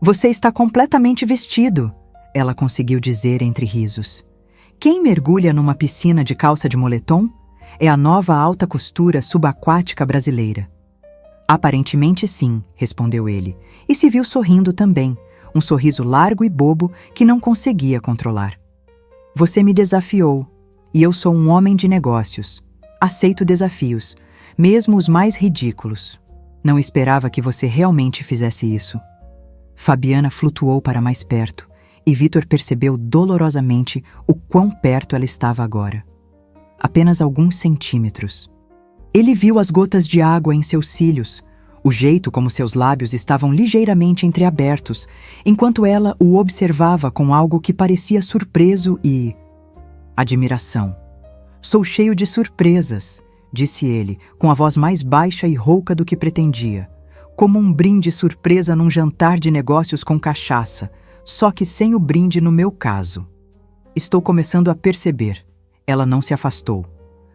"Você está completamente vestido", ela conseguiu dizer entre risos. "Quem mergulha numa piscina de calça de moletom? É a nova alta costura subaquática brasileira." "Aparentemente sim", respondeu ele, e se viu sorrindo também, um sorriso largo e bobo que não conseguia controlar. "Você me desafiou, e eu sou um homem de negócios. Aceito desafios, mesmo os mais ridículos. Não esperava que você realmente fizesse isso." Fabiana flutuou para mais perto, e Vitor percebeu dolorosamente o quão perto ela estava agora. Apenas alguns centímetros. Ele viu as gotas de água em seus cílios, o jeito como seus lábios estavam ligeiramente entreabertos, enquanto ela o observava com algo que parecia surpreso e admiração. "Sou cheio de surpresas", disse ele, com a voz mais baixa e rouca do que pretendia, como um brinde surpresa num jantar de negócios com cachaça, só que sem o brinde no meu caso. "Estou começando a perceber." Ela não se afastou.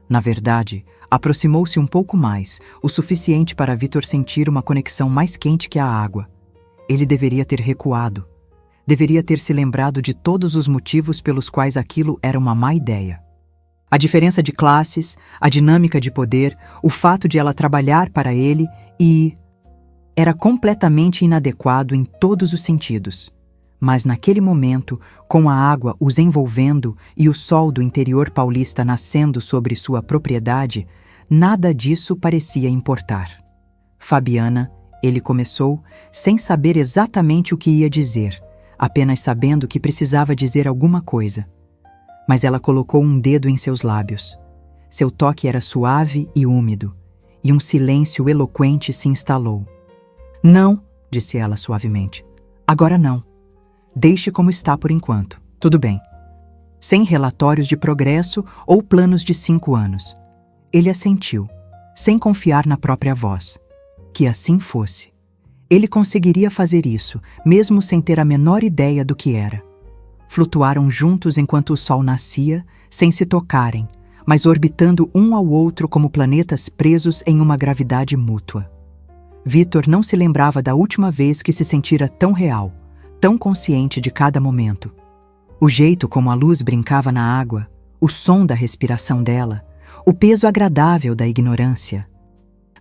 Na verdade, aproximou-se um pouco mais, o suficiente para Vitor sentir uma conexão mais quente que a água. Ele deveria ter recuado. Deveria ter se lembrado de todos os motivos pelos quais aquilo era uma má ideia. A diferença de classes, a dinâmica de poder, o fato de ela trabalhar para ele e... Era completamente inadequado em todos os sentidos. Mas naquele momento, com a água os envolvendo e o sol do interior paulista nascendo sobre sua propriedade, nada disso parecia importar. "Fabiana", ele começou, sem saber exatamente o que ia dizer, apenas sabendo que precisava dizer alguma coisa. Mas ela colocou um dedo em seus lábios. Seu toque era suave e úmido, e um silêncio eloquente se instalou. "Não", disse ela suavemente. "Agora não. Deixe como está por enquanto. Tudo bem. Sem relatórios de progresso ou planos de 5 anos. Ele assentiu, sem confiar na própria voz. Que assim fosse. Ele conseguiria fazer isso, mesmo sem ter a menor ideia do que era. Flutuaram juntos enquanto o sol nascia, sem se tocarem, mas orbitando um ao outro como planetas presos em uma gravidade mútua. Vitor não se lembrava da última vez que se sentira tão real, tão consciente de cada momento. O jeito como a luz brincava na água, o som da respiração dela, o peso agradável da ignorância.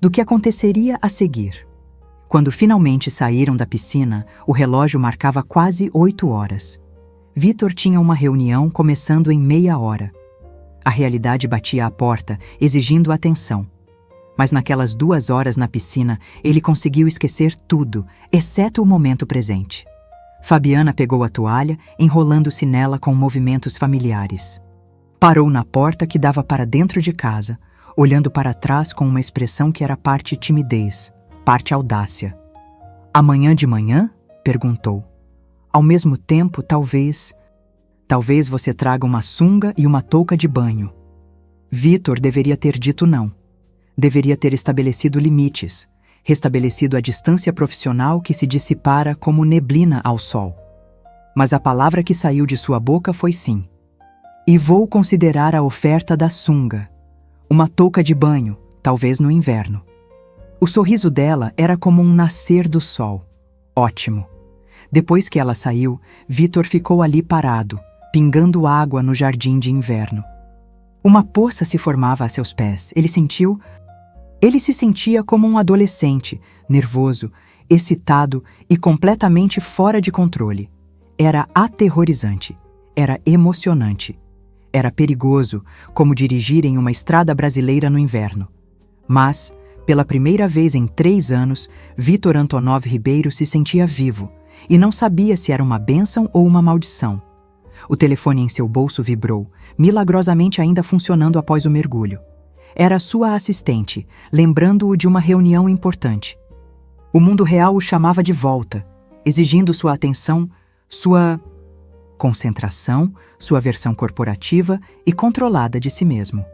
Do que aconteceria a seguir. Quando finalmente saíram da piscina, o relógio marcava quase 8 horas. Vitor tinha uma reunião começando em meia hora. A realidade batia à porta, exigindo atenção. Mas naquelas 2 horas na piscina, ele conseguiu esquecer tudo, exceto o momento presente. Fabiana pegou a toalha, enrolando-se nela com movimentos familiares. Parou na porta que dava para dentro de casa, olhando para trás com uma expressão que era parte timidez, parte audácia. "Amanhã de manhã?" perguntou. "Ao mesmo tempo, talvez você traga uma sunga e uma touca de banho." Vitor deveria ter dito não. Deveria ter estabelecido limites, restabelecido a distância profissional que se dissipara como neblina ao sol. Mas a palavra que saiu de sua boca foi sim. "E vou considerar a oferta da sunga. Uma touca de banho, talvez no inverno." O sorriso dela era como um nascer do sol. Ótimo. Depois que ela saiu, Vitor ficou ali parado, pingando água no jardim de inverno. Uma poça se formava a seus pés. Ele se sentia como um adolescente, nervoso, excitado e completamente fora de controle. Era aterrorizante. Era emocionante. Era perigoso, como dirigir em uma estrada brasileira no inverno. Mas, pela primeira vez em 3 anos, Vitor Antonov Ribeiro se sentia vivo e não sabia se era uma bênção ou uma maldição. O telefone em seu bolso vibrou, milagrosamente ainda funcionando após o mergulho. Era sua assistente, lembrando-o de uma reunião importante. O mundo real o chamava de volta, exigindo sua atenção, sua concentração, sua versão corporativa e controlada de si mesmo.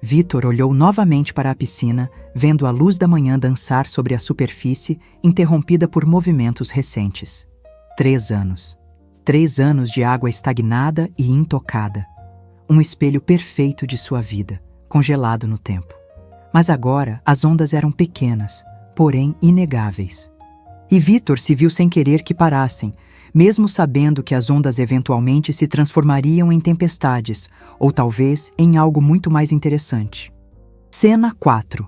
Vitor olhou novamente para a piscina, vendo a luz da manhã dançar sobre a superfície, interrompida por movimentos recentes. 3 anos. 3 anos de água estagnada e intocada. Um espelho perfeito de sua vida, congelado no tempo. Mas agora as ondas eram pequenas, porém inegáveis. E Vitor se viu sem querer que parassem, mesmo sabendo que as ondas eventualmente se transformariam em tempestades, ou talvez em algo muito mais interessante. Cena 4.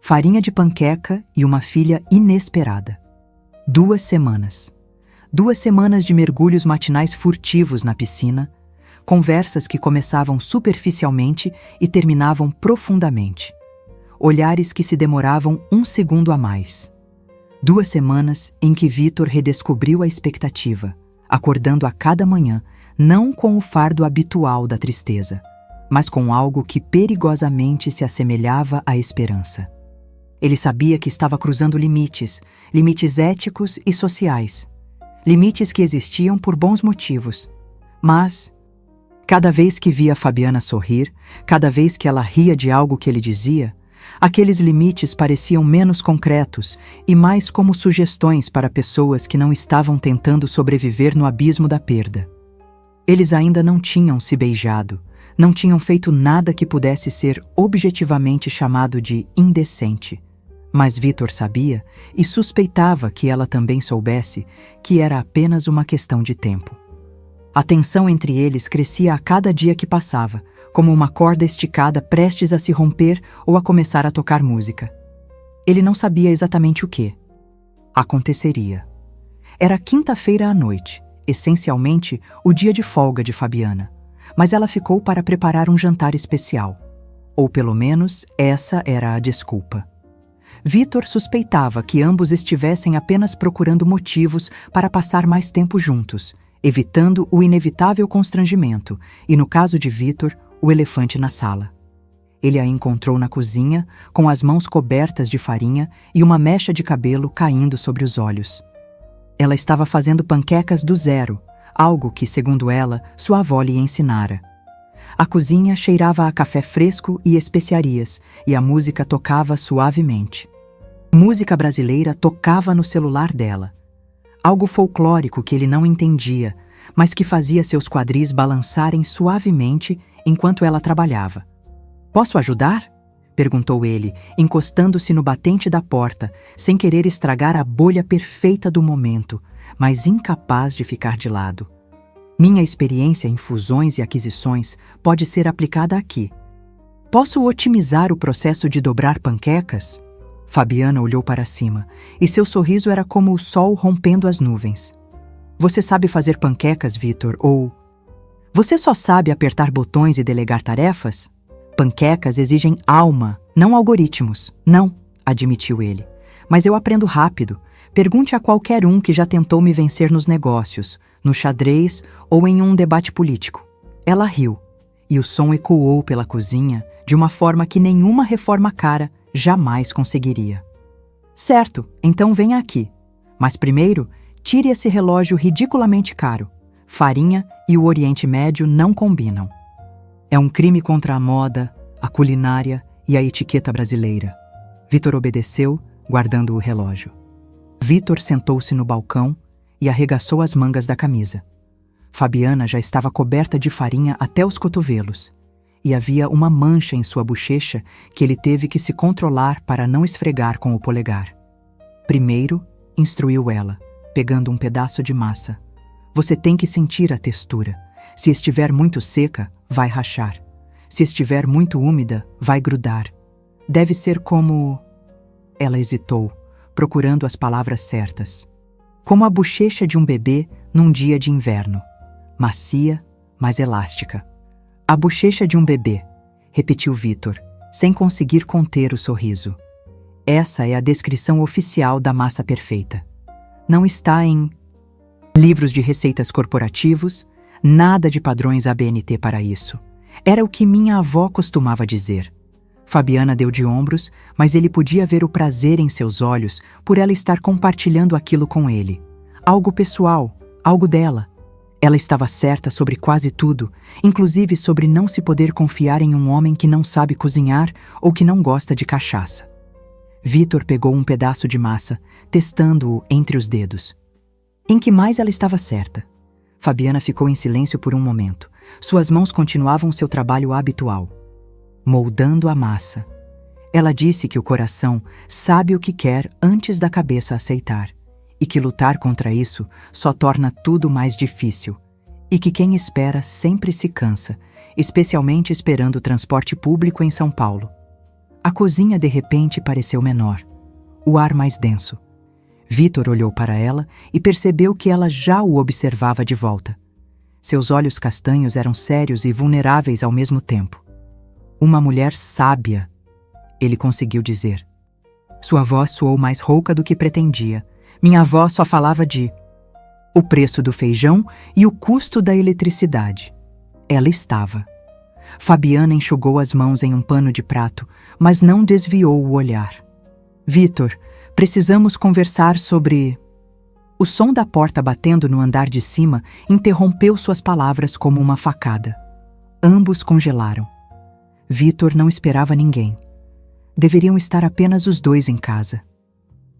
Farinha de panqueca e uma filha inesperada. 2 semanas. 2 semanas de mergulhos matinais furtivos na piscina, conversas que começavam superficialmente e terminavam profundamente. Olhares que se demoravam 1 segundo a mais. 2 semanas em que Vitor redescobriu a expectativa, acordando a cada manhã, não com o fardo habitual da tristeza, mas com algo que perigosamente se assemelhava à esperança. Ele sabia que estava cruzando limites éticos e sociais, limites que existiam por bons motivos, mas cada vez que via Fabiana sorrir, cada vez que ela ria de algo que ele dizia, aqueles limites pareciam menos concretos e mais como sugestões para pessoas que não estavam tentando sobreviver no abismo da perda. Eles ainda não tinham se beijado, não tinham feito nada que pudesse ser objetivamente chamado de indecente. Mas Vitor sabia e suspeitava que ela também soubesse que era apenas uma questão de tempo. A tensão entre eles crescia a cada dia que passava, como uma corda esticada prestes a se romper ou a começar a tocar música. Ele não sabia exatamente o que aconteceria. Era quinta-feira à noite, essencialmente o dia de folga de Fabiana, mas ela ficou para preparar um jantar especial. Ou pelo menos essa era a desculpa. Vitor suspeitava que ambos estivessem apenas procurando motivos para passar mais tempo juntos, evitando o inevitável constrangimento e, no caso de Vitor, o elefante na sala. Ele a encontrou na cozinha, com as mãos cobertas de farinha e uma mecha de cabelo caindo sobre os olhos. Ela estava fazendo panquecas do zero, algo que, segundo ela, sua avó lhe ensinara. A cozinha cheirava a café fresco e especiarias, e a música tocava suavemente. Música brasileira tocava no celular dela. Algo folclórico que ele não entendia, mas que fazia seus quadris balançarem suavemente enquanto ela trabalhava. "Posso ajudar?" perguntou ele, encostando-se no batente da porta, sem querer estragar a bolha perfeita do momento, mas incapaz de ficar de lado. "Minha experiência em fusões e aquisições pode ser aplicada aqui. Posso otimizar o processo de dobrar panquecas?" Fabiana olhou para cima, e seu sorriso era como o sol rompendo as nuvens. "Você sabe fazer panquecas, Vitor, ou... Você só sabe apertar botões e delegar tarefas? Panquecas exigem alma, não algoritmos. Não, admitiu ele. Mas eu aprendo rápido. Pergunte a qualquer um que já tentou me vencer nos negócios, no xadrez ou em um debate político. Ela riu, e o som ecoou pela cozinha de uma forma que nenhuma reforma cara jamais conseguiria. Certo, então venha aqui. Mas primeiro, tire esse relógio ridiculamente caro. Farinha e o Oriente Médio não combinam. É um crime contra a moda, a culinária e a etiqueta brasileira. Vitor obedeceu, guardando o relógio. Vitor sentou-se no balcão e arregaçou as mangas da camisa. Fabiana já estava coberta de farinha até os cotovelos, e havia uma mancha em sua bochecha que ele teve que se controlar para não esfregar com o polegar. Primeiro, instruiu ela, pegando um pedaço de massa. Você tem que sentir a textura. Se estiver muito seca, vai rachar. Se estiver muito úmida, vai grudar. Deve ser como... Ela hesitou, procurando as palavras certas. Como a bochecha de um bebê num dia de inverno. Macia, mas elástica. A bochecha de um bebê, repetiu Vitor, sem conseguir conter o sorriso. Essa é a descrição oficial da massa perfeita. Não está em livros de receitas corporativos, nada de padrões ABNT para isso. Era o que minha avó costumava dizer. Fabiana deu de ombros, mas ele podia ver o prazer em seus olhos por ela estar compartilhando aquilo com ele. Algo pessoal, algo dela. Ela estava certa sobre quase tudo, inclusive sobre não se poder confiar em um homem que não sabe cozinhar ou que não gosta de cachaça. Vitor pegou um pedaço de massa, testando-o entre os dedos. Em que mais ela estava certa? Fabiana ficou em silêncio por um momento. Suas mãos continuavam seu trabalho habitual, moldando a massa. Ela disse que o coração sabe o que quer antes da cabeça aceitar, e que lutar contra isso só torna tudo mais difícil, e que quem espera sempre se cansa, especialmente esperando o transporte público em São Paulo. A cozinha de repente pareceu menor, o ar mais denso. Vitor olhou para ela e percebeu que ela já o observava de volta. Seus olhos castanhos eram sérios e vulneráveis ao mesmo tempo. Uma mulher sábia, ele conseguiu dizer. Sua voz soou mais rouca do que pretendia. Minha avó só falava de o preço do feijão e o custo da eletricidade. Ela estava. Fabiana enxugou as mãos em um pano de prato, mas não desviou o olhar. Vitor, precisamos conversar sobre... O som da porta batendo no andar de cima interrompeu suas palavras como uma facada. Ambos congelaram. Vitor não esperava ninguém. Deveriam estar apenas os dois em casa.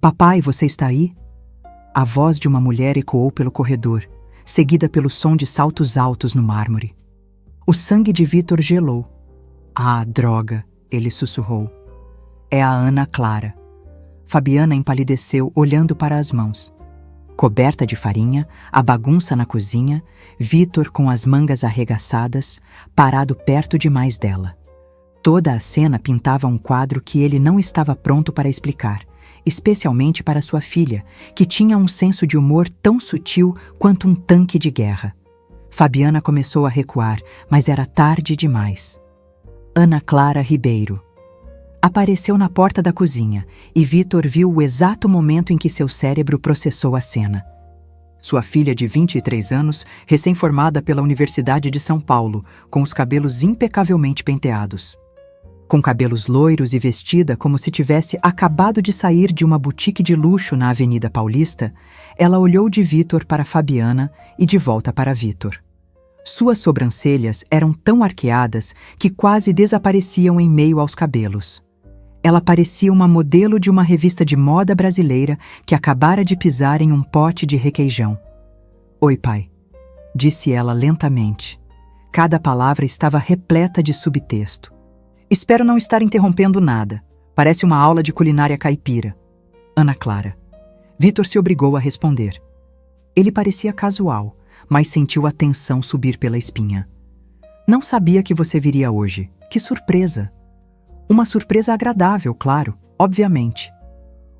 Papai, você está aí? A voz de uma mulher ecoou pelo corredor, seguida pelo som de saltos altos no mármore. O sangue de Vitor gelou. Ah, droga, ele sussurrou. É a Ana Clara. Fabiana empalideceu, olhando para as mãos. Coberta de farinha, a bagunça na cozinha, Vitor com as mangas arregaçadas, parado perto demais dela. Toda a cena pintava um quadro que ele não estava pronto para explicar, especialmente para sua filha, que tinha um senso de humor tão sutil quanto um tanque de guerra. Fabiana começou a recuar, mas era tarde demais. Ana Clara Ribeiro apareceu na porta da cozinha e Vitor viu o exato momento em que seu cérebro processou a cena. Sua filha de 23 anos, recém-formada pela Universidade de São Paulo, com os cabelos impecavelmente penteados. Com cabelos loiros e vestida como se tivesse acabado de sair de uma boutique de luxo na Avenida Paulista, ela olhou de Vitor para Fabiana e de volta para Vitor. Suas sobrancelhas eram tão arqueadas que quase desapareciam em meio aos cabelos. Ela parecia uma modelo de uma revista de moda brasileira que acabara de pisar em um pote de requeijão. Oi, pai, disse ela lentamente. Cada palavra estava repleta de subtexto. Espero não estar interrompendo nada. Parece uma aula de culinária caipira. Ana Clara. Vitor se obrigou a responder. Ele parecia casual, mas sentiu a tensão subir pela espinha. Não sabia que você viria hoje. Que surpresa! Uma surpresa agradável, claro, obviamente.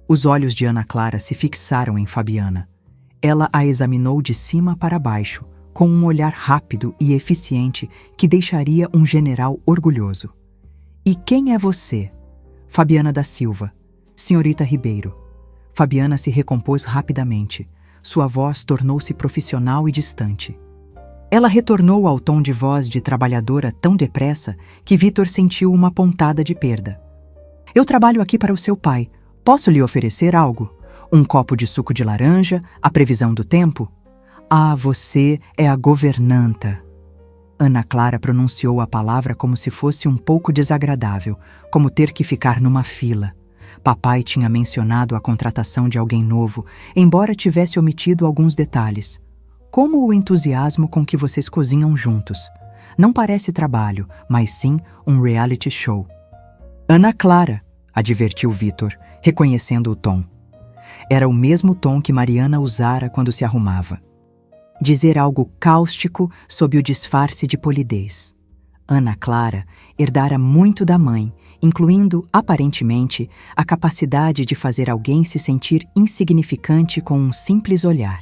Os olhos de Ana Clara se fixaram em Fabiana. Ela a examinou de cima para baixo, com um olhar rápido e eficiente que deixaria um general orgulhoso. E quem é você? Fabiana da Silva, senhorita Ribeiro. Fabiana se recompôs rapidamente. Sua voz tornou-se profissional e distante. Ela retornou ao tom de voz de trabalhadora tão depressa que Vitor sentiu uma pontada de perda. Eu trabalho aqui para o seu pai. Posso lhe oferecer algo? Um copo de suco de laranja? A previsão do tempo? Ah, você é a governanta. Ana Clara pronunciou a palavra como se fosse um pouco desagradável, como ter que ficar numa fila. Papai tinha mencionado a contratação de alguém novo, embora tivesse omitido alguns detalhes. Como o entusiasmo com que vocês cozinham juntos. Não parece trabalho, mas sim um reality show. Ana Clara, advertiu Vitor, reconhecendo o tom. Era o mesmo tom que Mariana usara quando se arrumava. Dizer algo cáustico sob o disfarce de polidez. Ana Clara herdara muito da mãe, incluindo, aparentemente, a capacidade de fazer alguém se sentir insignificante com um simples olhar.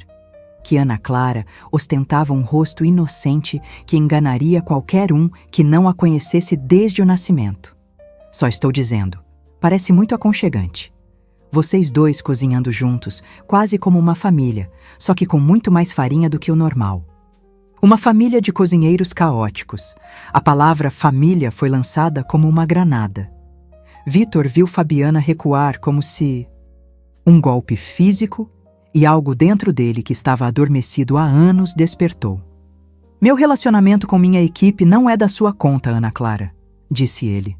Que Ana Clara ostentava um rosto inocente que enganaria qualquer um que não a conhecesse desde o nascimento. Só estou dizendo, parece muito aconchegante. Vocês dois cozinhando juntos, quase como uma família, só que com muito mais farinha do que o normal. Uma família de cozinheiros caóticos. A palavra família foi lançada como uma granada. Vitor viu Fabiana recuar como se... Um golpe físico e algo dentro dele que estava adormecido há anos despertou. Meu relacionamento com minha equipe não é da sua conta, Ana Clara, disse ele.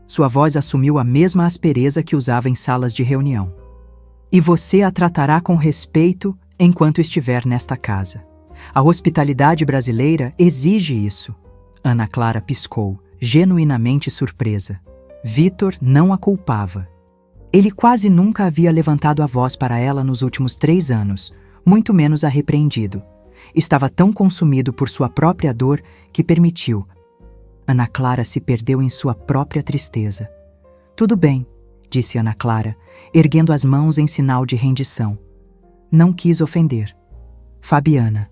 Sua voz assumiu a mesma aspereza que usava em salas de reunião. E você a tratará com respeito enquanto estiver nesta casa. A hospitalidade brasileira exige isso. Ana Clara piscou, genuinamente surpresa. Vitor não a culpava. Ele quase nunca havia levantado a voz para ela nos últimos 3 anos, muito menos a repreendido. Estava tão consumido por sua própria dor que permitiu. Ana Clara se perdeu em sua própria tristeza. Tudo bem, disse Ana Clara, erguendo as mãos em sinal de rendição. Não quis ofender. Fabiana.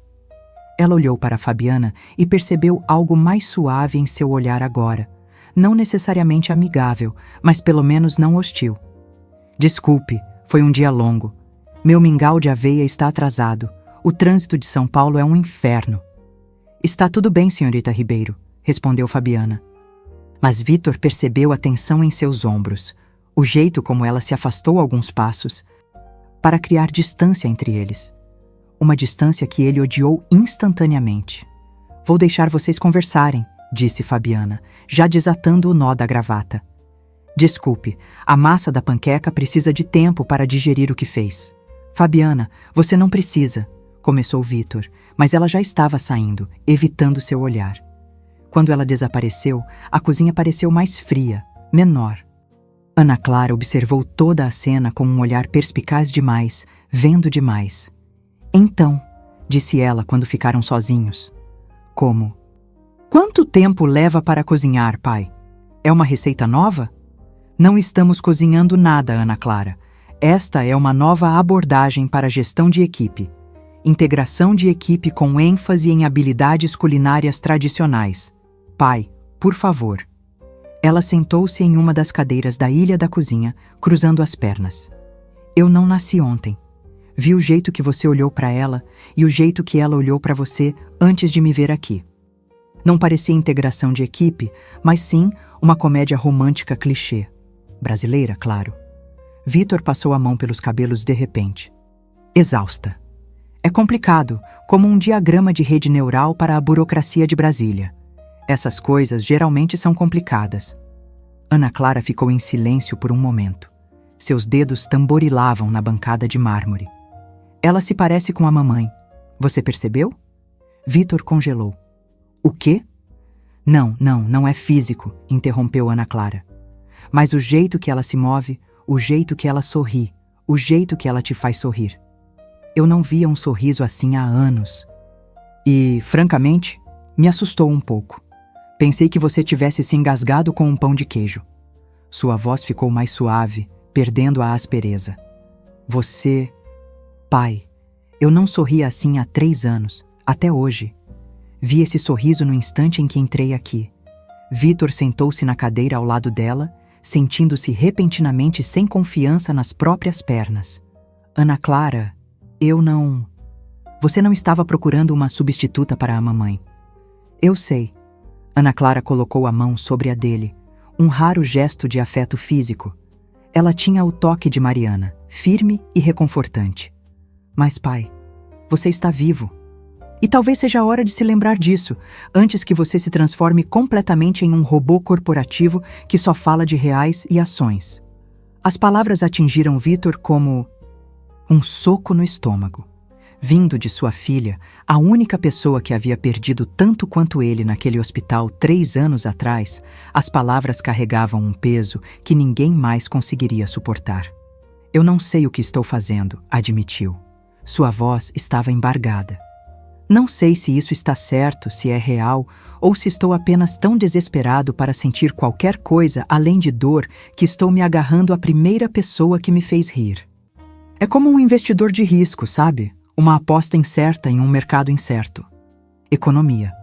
Ela olhou para Fabiana e percebeu algo mais suave em seu olhar agora. Não necessariamente amigável, mas pelo menos não hostil. Desculpe, foi um dia longo. Meu mingau de aveia está atrasado. O trânsito de São Paulo é um inferno. Está tudo bem, senhorita Ribeiro, respondeu Fabiana. Mas Vitor percebeu a tensão em seus ombros, o jeito como ela se afastou alguns passos, para criar distância entre eles. Uma distância que ele odiou instantaneamente. Vou deixar vocês conversarem, disse Fabiana, já desatando o nó da gravata. Desculpe, a massa da panqueca precisa de tempo para digerir o que fez. Fabiana, você não precisa, começou Vitor, mas ela já estava saindo, evitando seu olhar. Quando ela desapareceu, a cozinha pareceu mais fria, menor. Ana Clara observou toda a cena com um olhar perspicaz demais, vendo demais. Então, disse ela quando ficaram sozinhos. Como? Quanto tempo leva para cozinhar, pai? É uma receita nova? Não estamos cozinhando nada, Ana Clara. Esta é uma nova abordagem para a gestão de equipe. Integração de equipe com ênfase em habilidades culinárias tradicionais. Pai, por favor. Ela sentou-se em uma das cadeiras da ilha da cozinha, cruzando as pernas. Eu não nasci ontem. Vi o jeito que você olhou para ela e o jeito que ela olhou para você antes de me ver aqui. Não parecia integração de equipe, mas sim uma comédia romântica clichê. Brasileira, claro. Vitor passou a mão pelos cabelos de repente. Exausta. É complicado, como um diagrama de rede neural para a burocracia de Brasília. Essas coisas geralmente são complicadas. Ana Clara ficou em silêncio por um momento. Seus dedos tamborilavam na bancada de mármore. Ela se parece com a mamãe. Você percebeu? Vitor congelou. O quê? Não é físico, interrompeu Ana Clara. Mas o jeito que ela se move, o jeito que ela sorri, o jeito que ela te faz sorrir. Eu não via um sorriso assim há anos. E, francamente, me assustou um pouco. Pensei que você tivesse se engasgado com um pão de queijo. Sua voz ficou mais suave, perdendo a aspereza. Você... Pai, eu não sorria assim há 3 anos. Até hoje. Vi esse sorriso no instante em que entrei aqui. Vitor sentou-se na cadeira ao lado dela, sentindo-se repentinamente sem confiança nas próprias pernas. Ana Clara, eu não... Você não estava procurando uma substituta para a mamãe. Eu sei. Ana Clara colocou a mão sobre a dele, um raro gesto de afeto físico. Ela tinha o toque de Mariana, firme e reconfortante. Mas, pai, você está vivo. E talvez seja a hora de se lembrar disso, antes que você se transforme completamente em um robô corporativo que só fala de reais e ações. As palavras atingiram Vitor como um soco no estômago. Vindo de sua filha, a única pessoa que havia perdido tanto quanto ele naquele hospital 3 anos atrás, as palavras carregavam um peso que ninguém mais conseguiria suportar. Eu não sei o que estou fazendo, admitiu. Sua voz estava embargada. Não sei se isso está certo, se é real, ou se estou apenas tão desesperado para sentir qualquer coisa além de dor que estou me agarrando à primeira pessoa que me fez rir. É como um investidor de risco, sabe? Uma aposta incerta em um mercado incerto. Economia.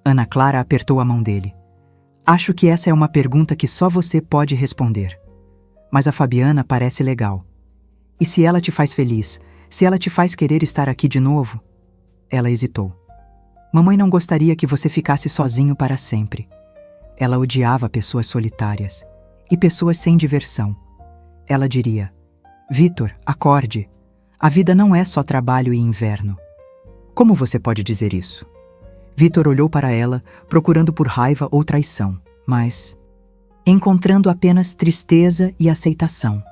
Ana Clara apertou a mão dele. Acho que essa é uma pergunta que só você pode responder. Mas a Fabiana parece legal. E se ela te faz feliz, se ela te faz querer estar aqui de novo? Ela hesitou. Mamãe não gostaria que você ficasse sozinho para sempre. Ela odiava pessoas solitárias e pessoas sem diversão. Ela diria: Vitor, acorde. A vida não é só trabalho e inverno. Como você pode dizer isso? Vitor olhou para ela, procurando por raiva ou traição, mas encontrando apenas tristeza e aceitação.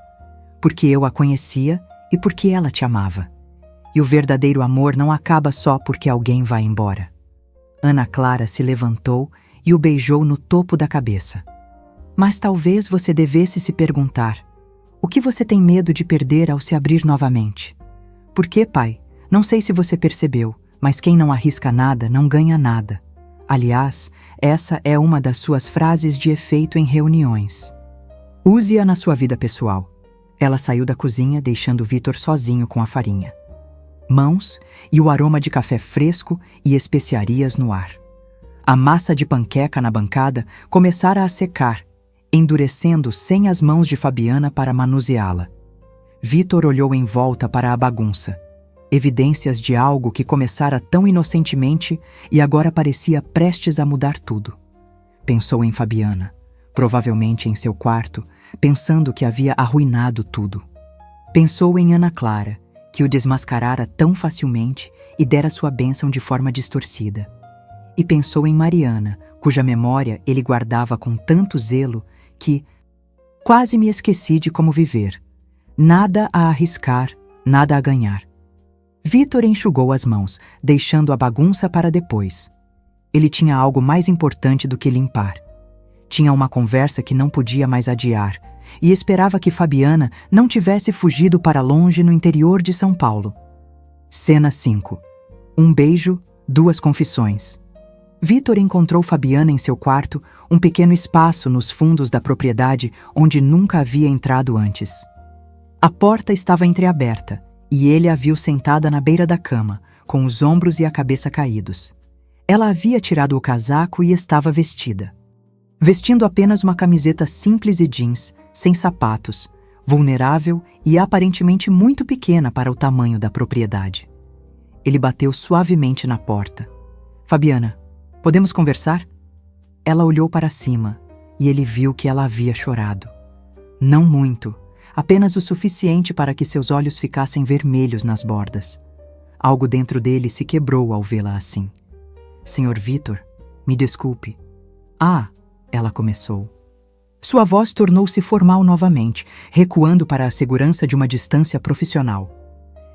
Porque eu a conhecia e porque ela te amava. E o verdadeiro amor não acaba só porque alguém vai embora. Ana Clara se levantou e o beijou no topo da cabeça. Mas talvez você devesse se perguntar: o que você tem medo de perder ao se abrir novamente? Por quê, pai? Não sei se você percebeu, mas quem não arrisca nada não ganha nada. Aliás, essa é uma das suas frases de efeito em reuniões. Use-a na sua vida pessoal. Ela saiu da cozinha, deixando Vitor sozinho com a farinha. Mãos e o aroma de café fresco e especiarias no ar. A massa de panqueca na bancada começara a secar, endurecendo sem as mãos de Fabiana para manuseá-la. Vitor olhou em volta para a bagunça, evidências de algo que começara tão inocentemente e agora parecia prestes a mudar tudo. Pensou em Fabiana, provavelmente em seu quarto, pensando que havia arruinado tudo. Pensou em Ana Clara, que o desmascarara tão facilmente e dera sua bênção de forma distorcida. E pensou em Mariana, cuja memória ele guardava com tanto zelo que quase me esqueci de como viver. Nada a arriscar, nada a ganhar. Vitor enxugou as mãos, deixando a bagunça para depois. Ele tinha algo mais importante do que limpar. Tinha uma conversa que não podia mais adiar, e esperava que Fabiana não tivesse fugido para longe no interior de São Paulo. Cena 5. Um beijo, 2 confissões. Vitor encontrou Fabiana em seu quarto, um pequeno espaço nos fundos da propriedade onde nunca havia entrado antes. A porta estava entreaberta, e ele a viu sentada na beira da cama, com os ombros e a cabeça caídos. Ela havia tirado o casaco e estava vestida. Vestindo apenas uma camiseta simples e jeans, sem sapatos, vulnerável e aparentemente muito pequena para o tamanho da propriedade. Ele bateu suavemente na porta. Fabiana, podemos conversar? Ela olhou para cima e ele viu que ela havia chorado. Não muito, apenas o suficiente para que seus olhos ficassem vermelhos nas bordas. Algo dentro dele se quebrou ao vê-la assim. Senhor Vitor, me desculpe. Ah, ela começou. Sua voz tornou-se formal novamente, recuando para a segurança de uma distância profissional.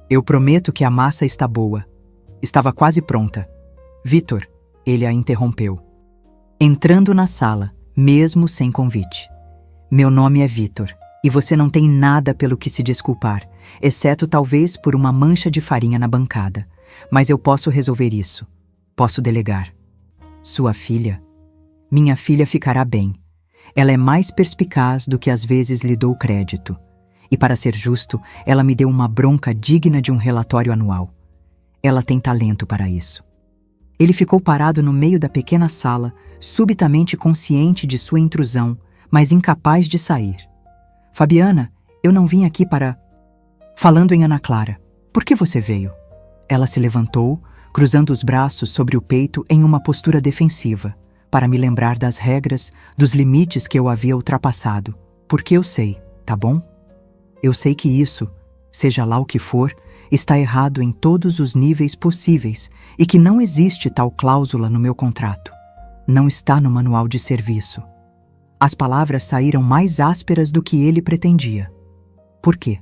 Eu prometo que a massa está boa. Estava quase pronta. Vitor, ele a interrompeu. Entrando na sala, mesmo sem convite. Meu nome é Vitor, e você não tem nada pelo que se desculpar, exceto talvez por uma mancha de farinha na bancada. Mas eu posso resolver isso. Posso delegar. Sua filha? Minha filha ficará bem. Ela é mais perspicaz do que às vezes lhe dou crédito. E para ser justo, ela me deu uma bronca digna de um relatório anual. Ela tem talento para isso. Ele ficou parado no meio da pequena sala, subitamente consciente de sua intrusão, mas incapaz de sair. Fabiana, eu não vim aqui para... Falando em Ana Clara, por que você veio? Ela se levantou, cruzando os braços sobre o peito em uma postura defensiva, para me lembrar das regras, dos limites que eu havia ultrapassado, porque eu sei, tá bom? Eu sei que isso, seja lá o que for, está errado em todos os níveis possíveis e que não existe tal cláusula no meu contrato. Não está no manual de serviço. As palavras saíram mais ásperas do que ele pretendia. Por quê?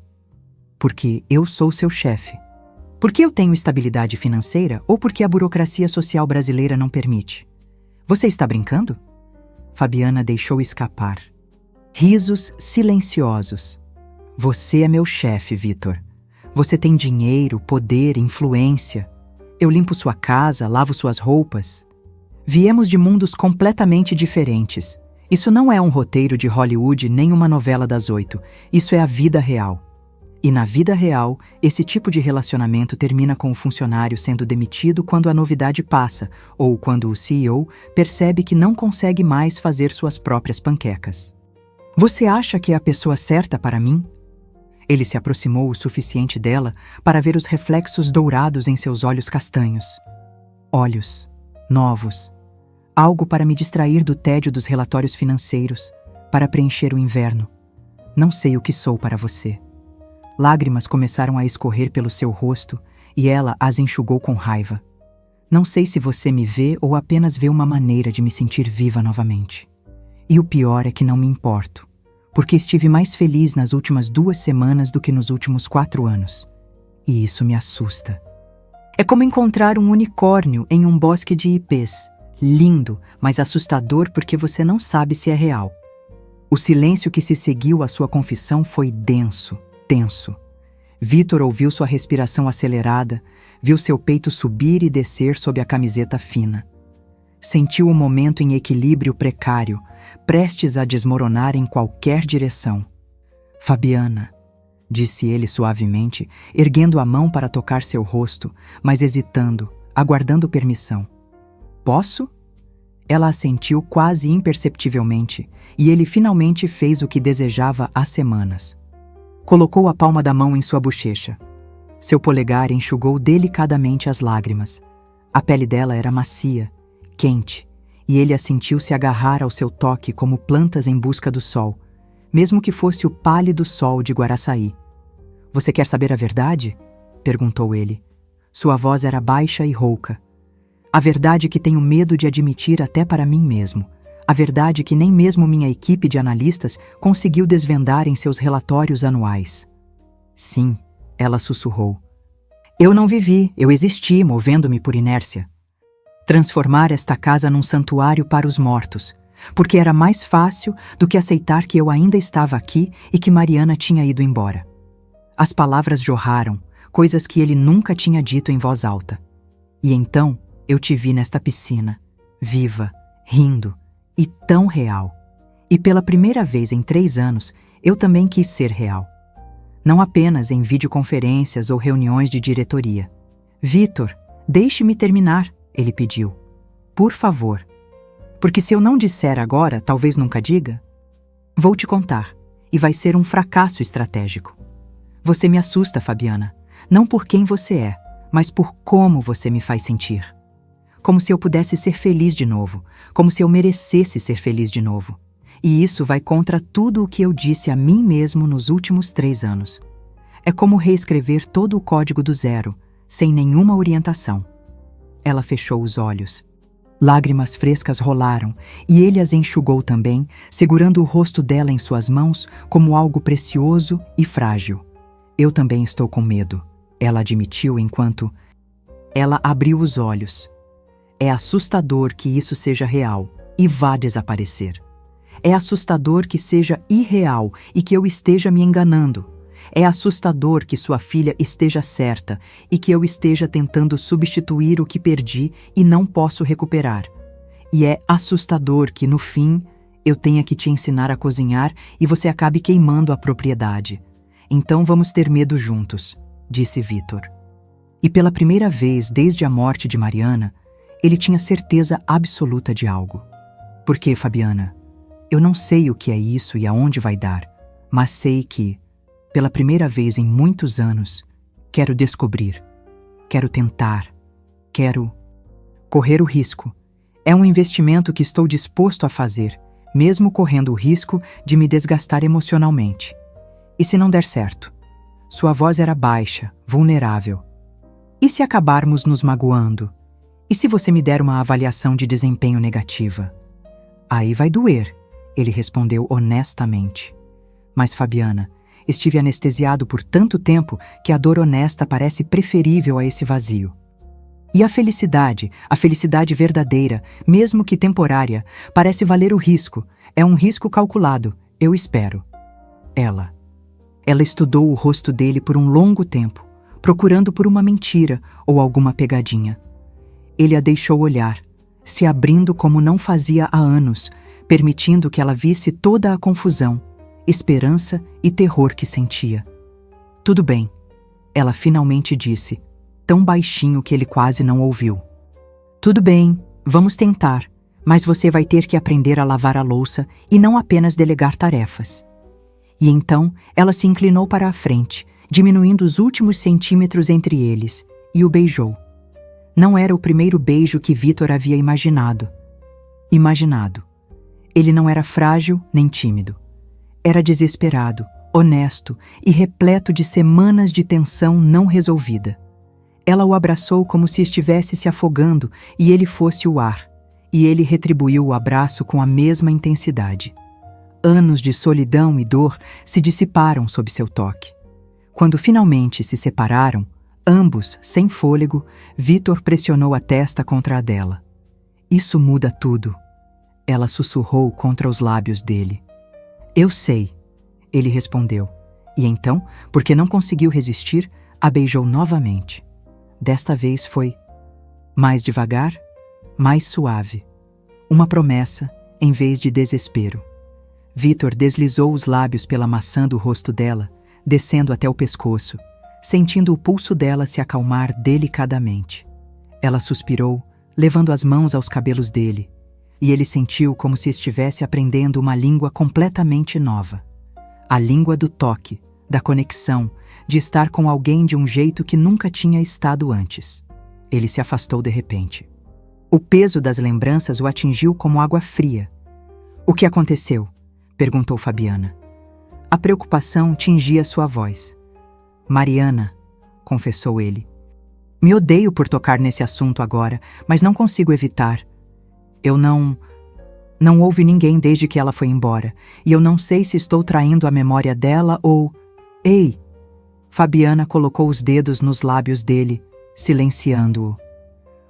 Porque eu sou seu chefe. Porque eu tenho estabilidade financeira ou porque a burocracia social brasileira não permite? Você está brincando? Fabiana deixou escapar. Risos silenciosos. Você é meu chefe, Vitor. Você tem dinheiro, poder, influência. Eu limpo sua casa, lavo suas roupas. Viemos de mundos completamente diferentes. Isso não é um roteiro de Hollywood nem uma novela das 8. Isso é a vida real. E na vida real, esse tipo de relacionamento termina com o funcionário sendo demitido quando a novidade passa, ou quando o CEO percebe que não consegue mais fazer suas próprias panquecas. Você acha que é a pessoa certa para mim? Ele se aproximou o suficiente dela para ver os reflexos dourados em seus olhos castanhos. Olhos novos. Algo para me distrair do tédio dos relatórios financeiros, para preencher o inverno. Não sei o que sou para você. Lágrimas começaram a escorrer pelo seu rosto e ela as enxugou com raiva. Não sei se você me vê ou apenas vê uma maneira de me sentir viva novamente. E o pior é que não me importo, porque estive mais feliz nas últimas 2 semanas do que nos últimos 4 anos. E isso me assusta. É como encontrar um unicórnio em um bosque de ipês. Lindo, mas assustador porque você não sabe se é real. O silêncio que se seguiu à sua confissão foi denso, tenso. Vitor ouviu sua respiração acelerada, viu seu peito subir e descer sob a camiseta fina. Sentiu o momento em equilíbrio precário, prestes a desmoronar em qualquer direção. Fabiana, disse ele suavemente, erguendo a mão para tocar seu rosto, mas hesitando, aguardando permissão. Posso? Ela assentiu quase imperceptivelmente, e ele finalmente fez o que desejava há semanas. Colocou a palma da mão em sua bochecha. Seu polegar enxugou delicadamente as lágrimas. A pele dela era macia, quente, e ele a sentiu se agarrar ao seu toque como plantas em busca do sol, mesmo que fosse o pálido sol de Guaraçaí. Você quer saber a verdade? Perguntou ele. Sua voz era baixa e rouca. A verdade que tenho medo de admitir até para mim mesmo. A verdade que nem mesmo minha equipe de analistas conseguiu desvendar em seus relatórios anuais. Sim, ela sussurrou. Eu não vivi, eu existi, movendo-me por inércia. Transformar esta casa num santuário para os mortos, porque era mais fácil do que aceitar que eu ainda estava aqui e que Mariana tinha ido embora. As palavras jorraram, coisas que ele nunca tinha dito em voz alta. E então eu te vi nesta piscina, viva, rindo, e tão real. E pela primeira vez em 3 anos, eu também quis ser real. Não apenas em videoconferências ou reuniões de diretoria. Vitor, deixe-me terminar, ele pediu. Por favor. Porque se eu não disser agora, talvez nunca diga. Vou te contar, e vai ser um fracasso estratégico. Você me assusta, Fabiana, não por quem você é, mas por como você me faz sentir. Como se eu pudesse ser feliz de novo, como se eu merecesse ser feliz de novo. E isso vai contra tudo o que eu disse a mim mesmo nos últimos 3 anos. É como reescrever todo o código do zero, sem nenhuma orientação. Ela fechou os olhos. Lágrimas frescas rolaram, e ele as enxugou também, segurando o rosto dela em suas mãos como algo precioso e frágil. Eu também estou com medo, ela admitiu enquanto... Ela abriu os olhos. É assustador que isso seja real e vá desaparecer. É assustador que seja irreal e que eu esteja me enganando. É assustador que sua filha esteja certa e que eu esteja tentando substituir o que perdi e não posso recuperar. E é assustador que, no fim, eu tenha que te ensinar a cozinhar e você acabe queimando a propriedade. Então vamos ter medo juntos, disse Vitor. E pela primeira vez desde a morte de Mariana, ele tinha certeza absoluta de algo. Por quê, Fabiana? Eu não sei o que é isso e aonde vai dar, mas sei que, pela primeira vez em muitos anos, quero descobrir, quero tentar, quero correr o risco. É um investimento que estou disposto a fazer, mesmo correndo o risco de me desgastar emocionalmente. E se não der certo? Sua voz era baixa, vulnerável. E se acabarmos nos magoando? E se você me der uma avaliação de desempenho negativa? Aí vai doer, ele respondeu honestamente. Mas, Fabiana, estive anestesiado por tanto tempo que a dor honesta parece preferível a esse vazio. E a felicidade verdadeira, mesmo que temporária, parece valer o risco. É um risco calculado, eu espero. Ela estudou o rosto dele por um longo tempo, procurando por uma mentira ou alguma pegadinha. Ele a deixou olhar, se abrindo como não fazia há anos, permitindo que ela visse toda a confusão, esperança e terror que sentia. Tudo bem, ela finalmente disse, tão baixinho que ele quase não ouviu. Tudo bem, vamos tentar, mas você vai ter que aprender a lavar a louça e não apenas delegar tarefas. E então ela se inclinou para a frente, diminuindo os últimos centímetros entre eles, e o beijou. Não era o primeiro beijo que Vitor havia imaginado. Ele não era frágil nem tímido. Era desesperado, honesto e repleto de semanas de tensão não resolvida. Ela o abraçou como se estivesse se afogando e ele fosse o ar, e ele retribuiu o abraço com a mesma intensidade. Anos de solidão e dor se dissiparam sob seu toque. Quando finalmente se separaram, ambos, sem fôlego, Vitor pressionou a testa contra a dela. Isso muda tudo. Ela sussurrou contra os lábios dele. Eu sei, ele respondeu. E então, porque não conseguiu resistir, a beijou novamente. Desta vez foi mais devagar, mais suave. Uma promessa em vez de desespero. Vitor deslizou os lábios pela maçã do rosto dela, descendo até o pescoço, sentindo o pulso dela se acalmar delicadamente. Ela suspirou, levando as mãos aos cabelos dele, e ele sentiu como se estivesse aprendendo uma língua completamente nova. A língua do toque, da conexão, de estar com alguém de um jeito que nunca tinha estado antes. Ele se afastou de repente. O peso das lembranças o atingiu como água fria. O que aconteceu? Perguntou Fabiana. A preocupação tingia sua voz. Mariana, confessou ele. Me odeio por tocar nesse assunto agora, mas não consigo evitar. Eu não houve ninguém desde que ela foi embora, e eu não sei se estou traindo a memória dela ou... Ei! Fabiana colocou os dedos nos lábios dele, silenciando-o.